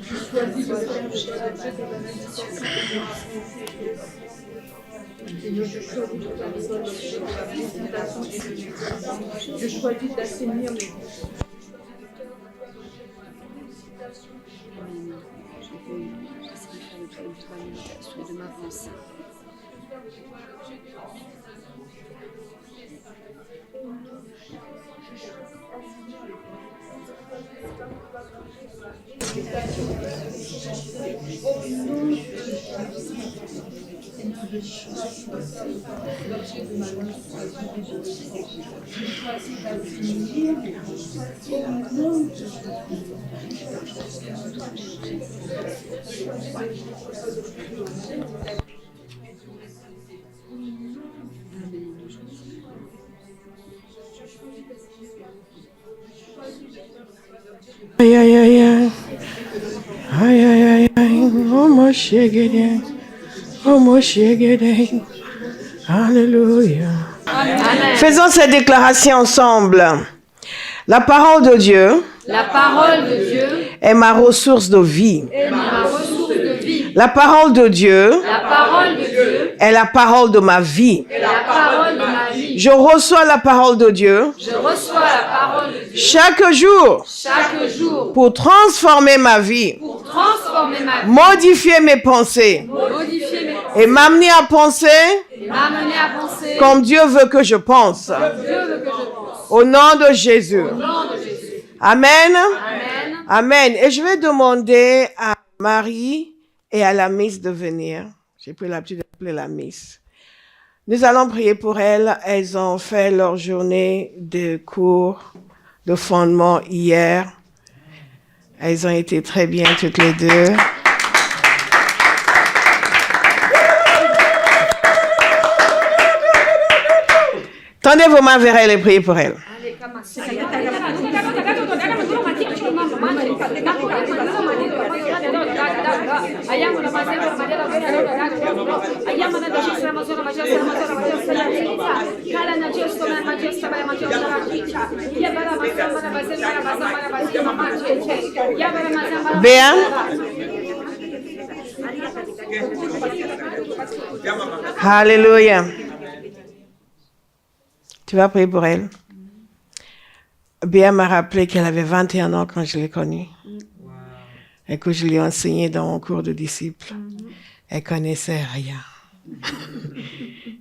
Je choisis d'assainir mes de ma pensée. Aïe, aïe, aïe, aïe. Aïe, aïe, aïe, aïe. Oh, mon chien, oh, mon chien, Alléluia. Amen. Faisons cette déclaration ensemble. La parole de Dieu, est ma ressource de vie. La parole de Dieu, est la parole de ma vie. Je reçois la parole de Dieu, chaque jour, pour transformer ma vie, modifier mes pensées et m'amener à penser comme Dieu veut que je pense. Au nom de Jésus. Amen. Amen. Et je vais demander à Marie et à la Miss de venir. J'ai pris l'habitude d'appeler la Miss. Nous allons prier pour elles. Elles ont fait leur journée de cours de fondement hier. Elles ont été très bien toutes les deux. Tendez vos mains vers elles et priez pour elles. Bien. Alléluia. Tu vas prier pour elle. Béa m'a rappelé qu'elle avait 21 ans quand je l'ai connue. Et que je lui ai enseigné dans mon cours de disciple. Elle connaissait rien.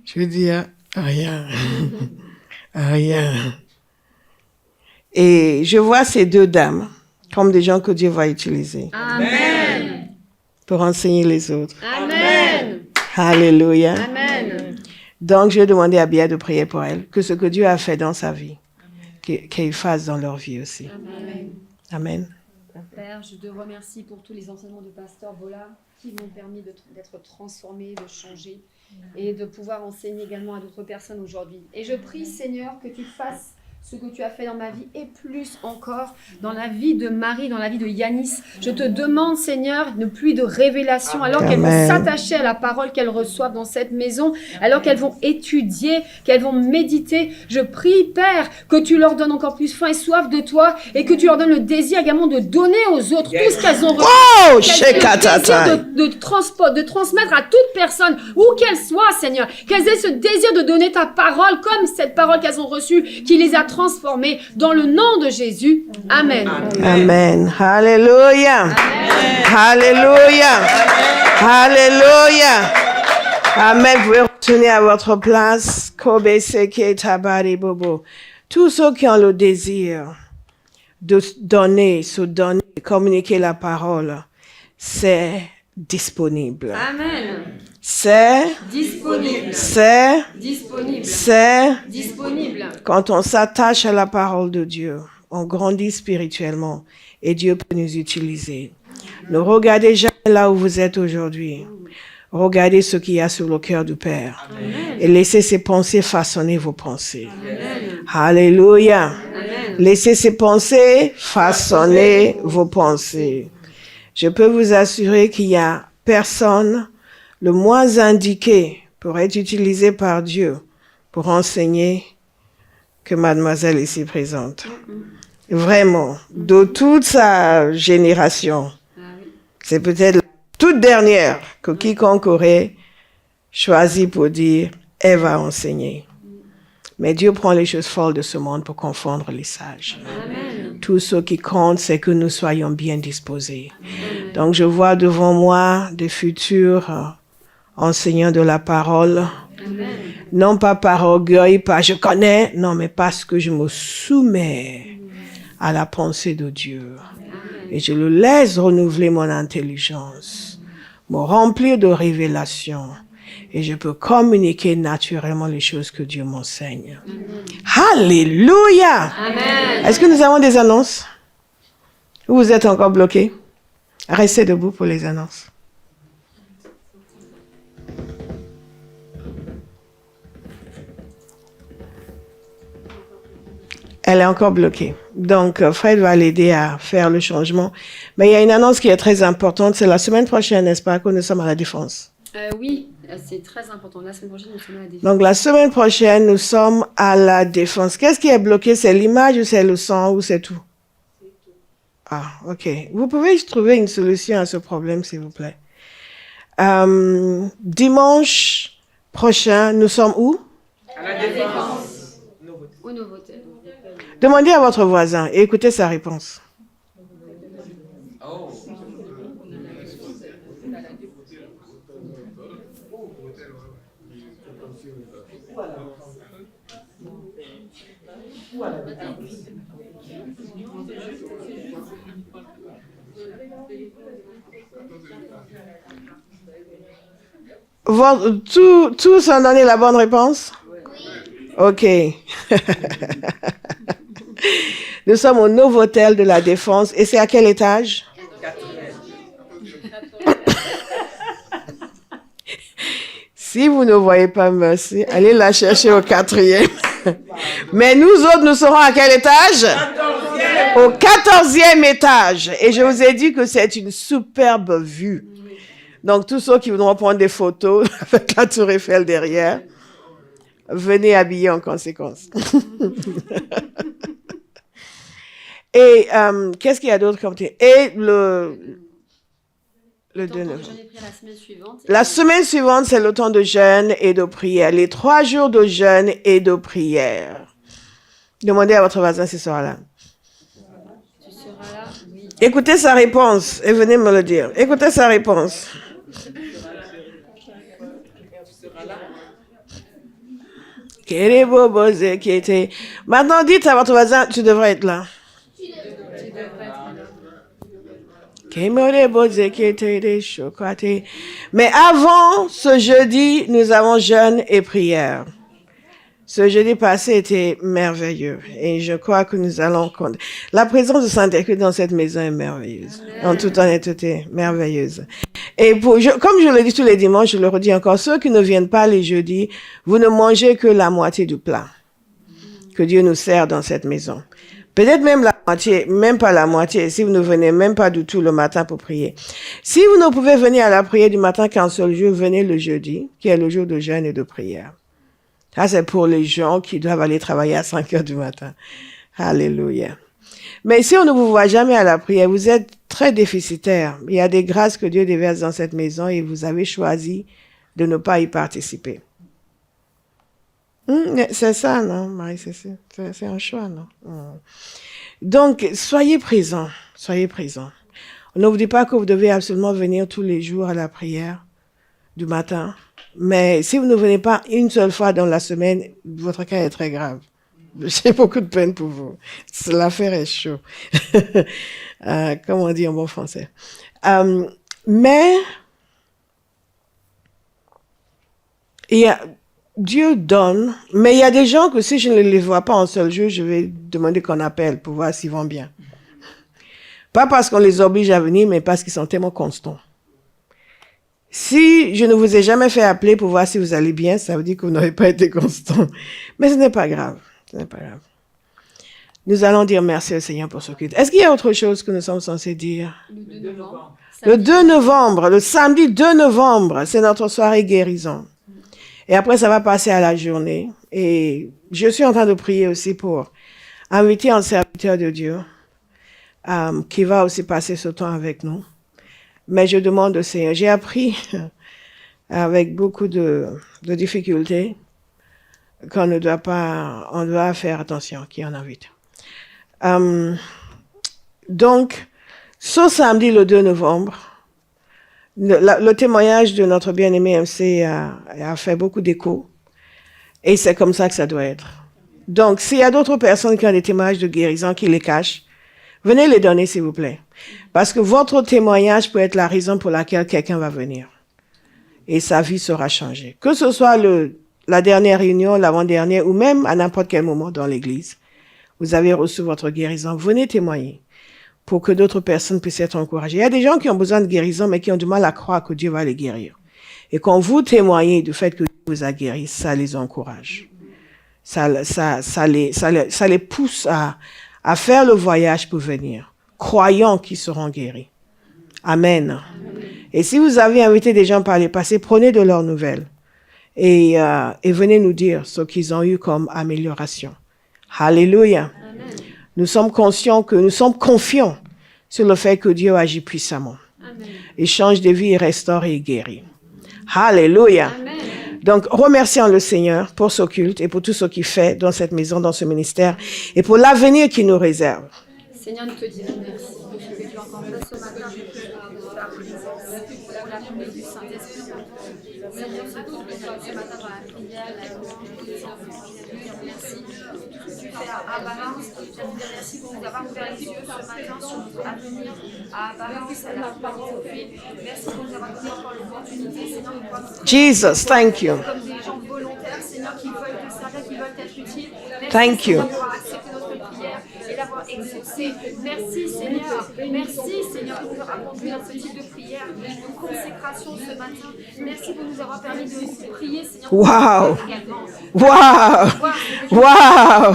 Je veux dire, rien. Rien. Et je vois ces deux dames comme des gens que Dieu va utiliser. Amen. Pour enseigner les autres. Amen. Alléluia. Amen. Donc, je vais demander à Béa de prier pour elle, que ce que Dieu a fait dans sa vie, qu'il fasse dans leur vie aussi. Amen. Amen. Père, je te remercie pour tous les enseignements de Pasteur Bola qui m'ont permis d'être transformée, de changer et de pouvoir enseigner également à d'autres personnes aujourd'hui. Et je prie, Seigneur, que tu fasses ce que tu as fait dans ma vie et plus encore dans la vie de Marie, dans la vie de Yanis. Je te demande, Seigneur, une pluie de révélation alors qu'elles vont s'attacher à la parole qu'elles reçoivent dans cette maison, alors qu'elles vont étudier, qu'elles vont méditer. Je prie, Père, que tu leur donnes encore plus faim et soif de toi et que tu leur donnes le désir également de donner aux autres tout ce qu'elles ont reçu. Oh, qu'elles aient le désir de transmettre à toute personne, où qu'elle soit, Seigneur. Qu'elles aient ce désir de donner ta parole comme cette parole qu'elles ont reçue, qui les a transformées dans le nom de Jésus. Amen. Amen. Alléluia. Amen. Alléluia. Alléluia. Amen. Vous pouvez retourner à votre place. Kobe seke tabari bobo. Tous ceux qui ont le désir de donner, se donner, communiquer la parole, c'est disponible. Amen. C'est disponible. C'est disponible. C'est disponible. Quand on s'attache à la parole de Dieu, on grandit spirituellement et Dieu peut nous utiliser. Ne regardez jamais là où vous êtes aujourd'hui. Regardez ce qu'il y a sur le cœur du Père. Amen. Et laissez ces pensées façonner vos pensées. Alléluia. Laissez ces pensées façonner vos pensées. Je peux vous assurer qu'il n'y a personne le moins indiqué pour être utilisé par Dieu pour enseigner que mademoiselle ici présente. Vraiment, de toute sa génération. C'est peut-être la toute dernière que quiconque aurait choisi pour dire « elle va enseigner ». Mais Dieu prend les choses folles de ce monde pour confondre les sages. Amen. Tout ce qui compte, c'est que nous soyons bien disposés. Amen. Donc, je vois devant moi des futurs enseignants de la parole. Amen. Non pas par orgueil, pas je connais, non, mais parce que je me soumets à la pensée de Dieu. Amen. Et je le laisse renouveler mon intelligence, me remplir de révélations. Et je peux communiquer naturellement les choses que Dieu m'enseigne. Alléluia! Amen. Est-ce que nous avons des annonces? Ou vous êtes encore bloqués? Restez debout pour les annonces. Elle est encore bloquée. Donc, Fred va l'aider à faire le changement. Mais il y a une annonce qui est très importante. C'est la semaine prochaine, n'est-ce pas, que nous sommes à la Défense? Oui, c'est très important. La semaine prochaine, nous sommes à la Défense. Donc, la semaine prochaine, nous sommes à la Défense. Qu'est-ce qui est bloqué? C'est l'image ou c'est le son ou c'est tout? Ah, ok. Vous pouvez trouver une solution à ce problème, s'il vous plaît. Dimanche prochain, nous sommes où? À la Défense. Au Novotel. Demandez à votre voisin et écoutez sa réponse. Tous ont donné la bonne réponse? Ok. Nous sommes au Novotel de la Défense. Et c'est à quel étage? Si vous ne voyez pas Mercy, allez la chercher au 4e. Mais nous autres, nous serons à quel étage? Au 14e étage. Et je vous ai dit que c'est une superbe vue. Donc, tous ceux qui voudront prendre des photos avec la tour Eiffel derrière, venez habiller en conséquence. Et qu'est-ce qu'il y a d'autre comme thé? Et le 2 novembre. La semaine suivante, c'est le temps de jeûne et de prière. Les 3 jours de jeûne et de prière. Demandez à votre voisin s'il sera là. Tu seras là? Oui. Écoutez sa réponse et venez me le dire. Écoutez sa réponse. Maintenant, dites à votre voisin, tu devrais être là. Mais avant ce jeudi, nous avons jeûne et prière. Ce jeudi passé était merveilleux et je crois que nous allons compter. La présence du Saint-Esprit dans cette maison est merveilleuse. En toute honnêteté, merveilleuse. Et comme je le dis tous les dimanches, je le redis encore, ceux qui ne viennent pas les jeudis, vous ne mangez que la moitié du plat que Dieu nous sert dans cette maison. Peut-être même la moitié, même pas la moitié, si vous ne venez même pas du tout le matin pour prier. Si vous ne pouvez venir à la prière du matin qu'un seul jour, venez le jeudi, qui est le jour de jeûne et de prière. Ça, c'est pour les gens qui doivent aller travailler à 5 heures du matin. Alléluia. Mais si on ne vous voit jamais à la prière, vous êtes très déficitaire. Il y a des grâces que Dieu déverse dans cette maison et vous avez choisi de ne pas y participer. C'est ça, non, Marie-Cécile? C'est un choix, non? Donc, soyez présents. Soyez présents. On ne vous dit pas que vous devez absolument venir tous les jours à la prière du matin. Mais si vous ne venez pas une seule fois dans la semaine, votre cas est très grave. J'ai beaucoup de peine pour vous. L'affaire est chaude. Comme on dit en bon français. Mais Dieu donne, mais il y a des gens que si je ne les vois pas en seul jour, je vais demander qu'on appelle pour voir s'ils vont bien. Pas parce qu'on les oblige à venir, mais parce qu'ils sont tellement constants. Si je ne vous ai jamais fait appeler pour voir si vous allez bien, ça veut dire que vous n'avez pas été constant. Mais ce n'est pas grave. Ce n'est pas grave. Nous allons dire merci au Seigneur pour ce culte. Est-ce qu'il y a autre chose que nous sommes censés dire? Le 2 novembre. Le 2 novembre, le samedi 2 novembre, c'est notre soirée guérison. Et après, ça va passer à la journée. Et je suis en train de prier aussi pour inviter un serviteur de Dieu qui va aussi passer ce temps avec nous. Mais je demande au Seigneur, j'ai appris avec beaucoup de difficultés qu'on ne doit pas, on doit faire attention qui on invite. Donc, ce samedi, le 2 novembre, le témoignage de notre bien-aimé MC a fait beaucoup d'écho. Et c'est comme ça que ça doit être. Donc, s'il y a d'autres personnes qui ont des témoignages de guérison qui les cachent, venez les donner, s'il vous plaît. Parce que votre témoignage peut être la raison pour laquelle quelqu'un va venir. Et sa vie sera changée. Que ce soit la dernière réunion, l'avant-dernière, ou même à n'importe quel moment dans l'église. Vous avez reçu votre guérison. Venez témoigner pour que d'autres personnes puissent être encouragées. Il y a des gens qui ont besoin de guérison, mais qui ont du mal à croire que Dieu va les guérir. Et quand vous témoignez du fait que Dieu vous a guéri, ça les encourage. Ça les pousse à faire le voyage pour venir, croyant qu'ils seront guéris. Amen. Et si vous avez invité des gens par les passés, prenez de leurs nouvelles et venez nous dire ce qu'ils ont eu comme amélioration. Alléluia. Nous sommes conscients que nous sommes confiants sur le fait que Dieu agit puissamment. Amen. Il change de vie, il restaure et il guérit. Alléluia. Amen. Donc, remercions le Seigneur pour ce culte et pour tout ce qu'il fait dans cette maison, dans ce ministère et pour l'avenir qu'il nous réserve. Seigneur, nous te disons merci pour ce que tu as encore fait ce matin, pour la présence, pour la venue du Saint-Esprit. Seigneur, c'est tout ce que tu as fait ce matin dans la prière, la louange, merci pour tout ce que tu fais à Barance. Merci pour nous avoir ouvert les yeux ce matin sur notre avenir à Barance, à la humanité. Merci pour nous avoir donné encore l'opportunité, Seigneur, de pouvoir nous Jesus, thank you. comme des gens volontaires, Seigneur, qui veulent te servir, qui veulent être utiles. Merci, Thank you. Seigneur, d'avoir accepté notre prière et d'avoir exaucé. Merci, Seigneur. Merci, Seigneur, de nous avoir conduit dans ce type de prière, de consécration ce matin. Merci pour nous avoir permis de prier, Seigneur. Wow. Également. Wow. Wow.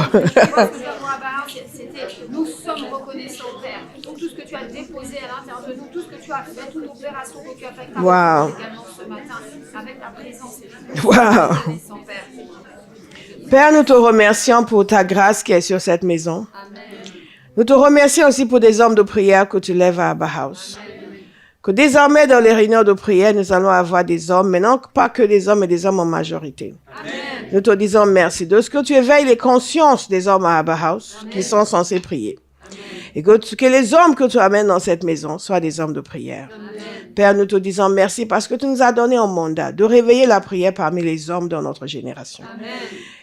Nous sommes reconnaissants, Père, pour tout ce que tu as déposé à l'intérieur de nous, tout ce que tu as fait, toute l'opération que tu as faite Wow. également ce matin, avec ta présence. Wow. Reconnaissants, Père. Père, nous te remercions pour ta grâce qui est sur cette maison. Amen. Nous te remercions aussi pour des hommes de prière que tu lèves à Abba House. Que désormais, dans les réunions de prière, nous allons avoir des hommes, mais non pas que des hommes, mais des hommes en majorité. Amen. Nous te disons merci de ce que tu éveilles les consciences des hommes à Abba House qui sont censés prier. Et que les hommes que tu amènes dans cette maison soient des hommes de prière. Amen. Père, nous te disons merci parce que tu nous as donné un mandat de réveiller la prière parmi les hommes dans notre génération. Amen.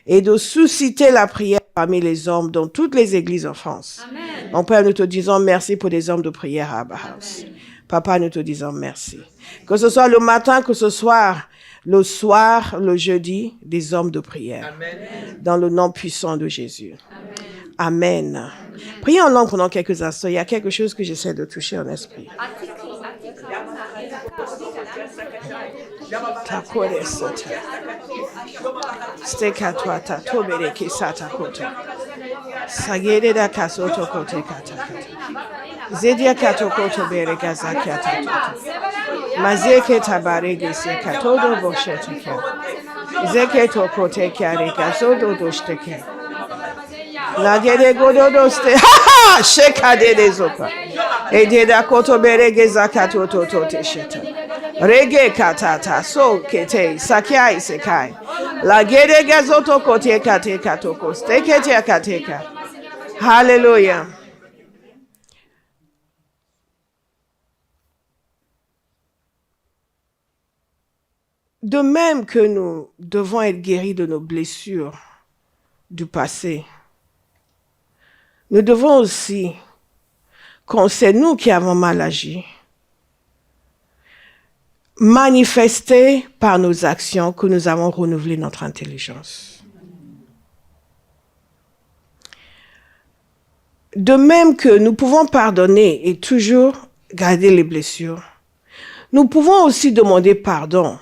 Et de susciter la prière parmi les hommes dans toutes les églises en France. Amen. Mon Père, nous te disons merci pour des hommes de prière à Abba House. Papa, nous te disons merci. Que ce soit le matin, que ce soit le soir, le jeudi, des hommes de prière. Amen. Dans le nom puissant de Jésus. Amen. Amen. Prions en langue pendant quelques instants. Il y a quelque chose que j'essaie de toucher en esprit. Zedia kato koto bere gaza kata toto. Mazeke tabare dese katodo bosheteke. Zeke to kote kyare gazodo dosteke. Lagere godo doste. Ha ha! Sheka de dezopa. Ededa koto bere gaza kato toto tesheta. Rege katata so kete sakyai sekai. Lagere gazoto kote kate katoko. Steke te kateka. Hallelujah. De même que nous devons être guéris de nos blessures du passé, nous devons aussi, quand c'est nous qui avons mal agi, manifester par nos actions que nous avons renouvelé notre intelligence. De même que nous pouvons pardonner et toujours garder les blessures, nous pouvons aussi demander pardon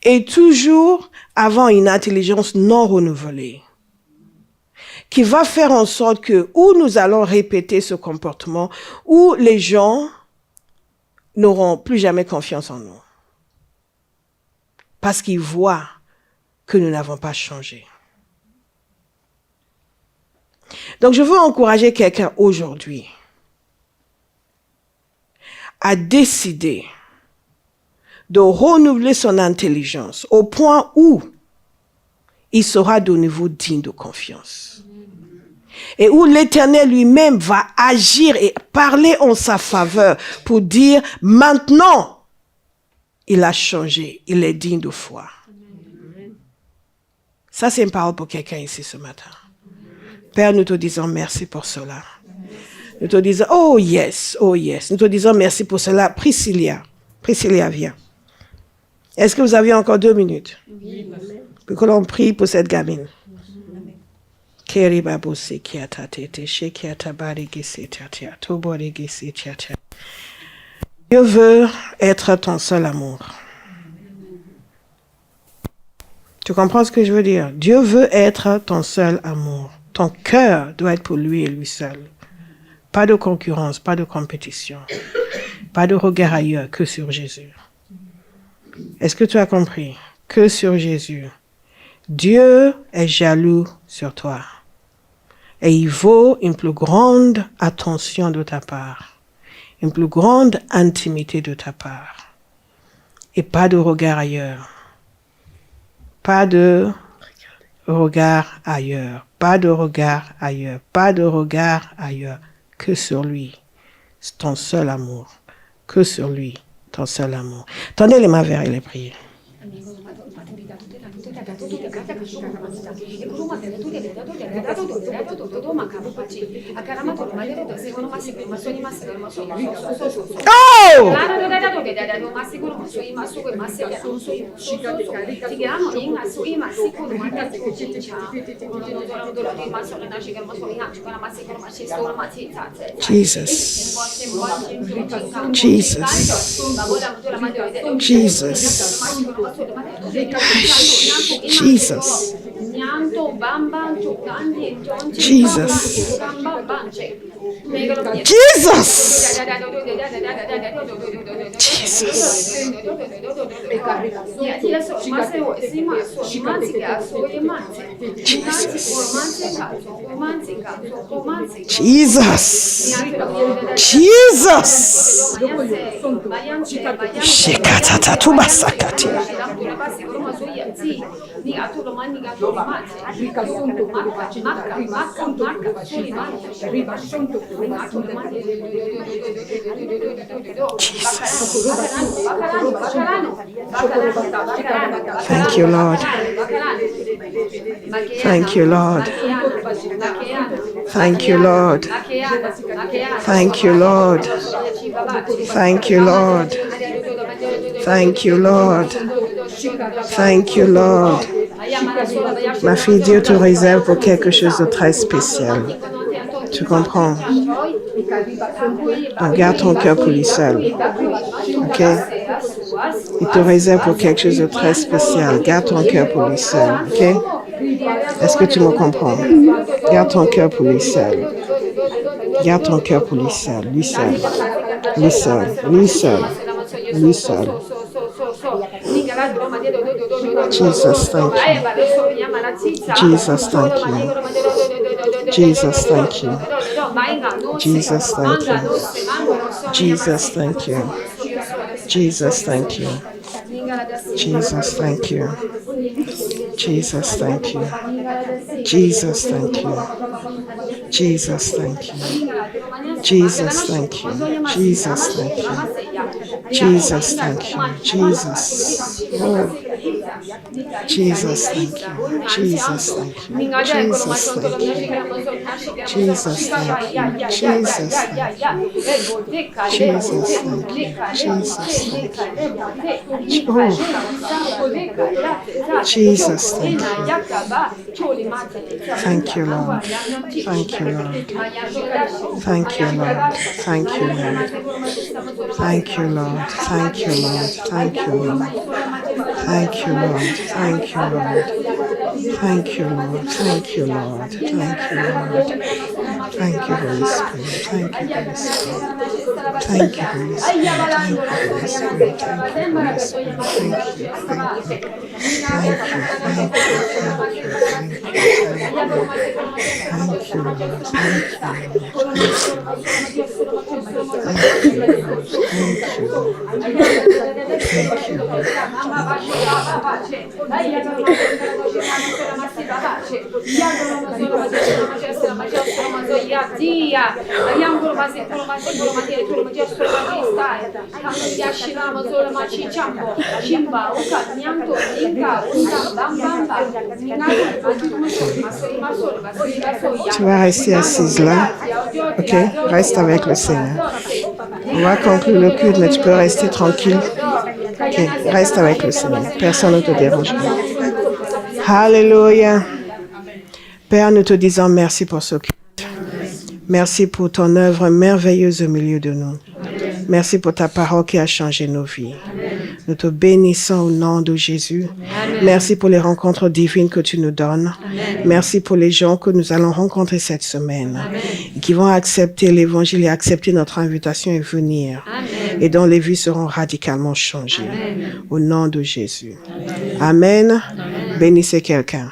et toujours avoir une intelligence non renouvelée qui va faire en sorte que où nous allons répéter ce comportement, où les gens n'auront plus jamais confiance en nous. Parce qu'ils voient que nous n'avons pas changé. Donc, je veux encourager quelqu'un aujourd'hui à décider de renouveler son intelligence au point où il sera de nouveau digne de confiance. Et où l'Éternel lui-même va agir et parler en sa faveur pour dire maintenant, il a changé, il est digne de foi. Ça, c'est une parole pour quelqu'un ici ce matin. Père, nous te disons merci pour cela. Nous te disons, oh yes, oh yes. Nous te disons merci pour cela. Priscilla, viens. Est-ce que vous avez encore 2 minutes? Oui. Pour que l'on prie pour cette gamine. Dieu veut être ton seul amour. Tu comprends ce que je veux dire? Dieu veut être ton seul amour. Ton cœur doit être pour lui et lui seul. Pas de concurrence, pas de compétition. Pas de regard ailleurs que sur Jésus. Est-ce que tu as compris? Que sur Jésus. Dieu est jaloux sur toi. Et il vaut une plus grande attention de ta part. Une plus grande intimité de ta part. Et pas de regard ailleurs. Pas de regard ailleurs. Pas de regard ailleurs. Pas de regard ailleurs. Que sur lui. C'est ton seul amour. Que sur lui. Ton seul amour. Tendez les mains vers elle et priez. Jesus. Jesus. Jesus. Jesus. Shekatata tubasakati. Thank you, Lord. Thank you, Lord. Thank you, Lord. Thank you, Lord. Thank you, Lord. Thank you, Lord. Thank you, Lord. Ma fille, Dieu te réserve pour quelque chose de très spécial. Tu comprends? Donc, garde ton cœur pour lui seul. Ok? Il te réserve pour quelque chose de très spécial. Garde ton cœur pour lui seul. Ok? Est-ce que tu me comprends? Garde ton cœur pour lui seul. Garde ton cœur pour lui seul. Lui seul. Lui seul. Lui seul. Lui seul. Jesus, thank you. Jesus, thank you. Jesus, thank you. Jesus, thank you. Jesus, thank you. Jesus, thank you. Jesus, thank you. Jesus, thank you. Jesus, thank you. Jesus, thank you. Jesus, thank you. Jesus, thank you. Jesus, thank you. Jesus. Oh. Jesus, thank you. Jesus, thank you. Jesus, thank you. Jesus, thank you. Jesus, thank you. Jesus, thank you. Jesus, thank you. Oh. Jesus, thank you. Thank you, Lord. Thank you, Lord. Thank you, Lord. Thank you, Lord. Thank you, Lord. Thank you, Lord. Thank you, Lord. Thank you, Lord. Thank you, Lord. Thank you, Lord. Thank you, Lord. Thank you, Lord. Thank you, Holy Spirit. Thank you, Holy Spirit. Thank you, Holy Spirit. Thank you, Holy Spirit. Thank you, Holy Spirit. Thank you. Thank you. Thank you. Thank you. Tu vas rester assise là. Ok, reste avec le Seigneur. On va conclure le culte, mais tu peux rester tranquille. Ok, reste avec le Seigneur. Personne ne te dérangera. Alléluia. Père, nous te disons merci pour ce culte. Merci pour ton œuvre merveilleuse au milieu de nous. Merci pour ta parole qui a changé nos vies. Nous te bénissons au nom de Jésus. Merci pour les rencontres divines que tu nous donnes. Merci pour les gens que nous allons rencontrer cette semaine, qui vont accepter l'évangile et accepter notre invitation et venir, et dont les vies seront radicalement changées. Au nom de Jésus. Amen. Bénissez quelqu'un.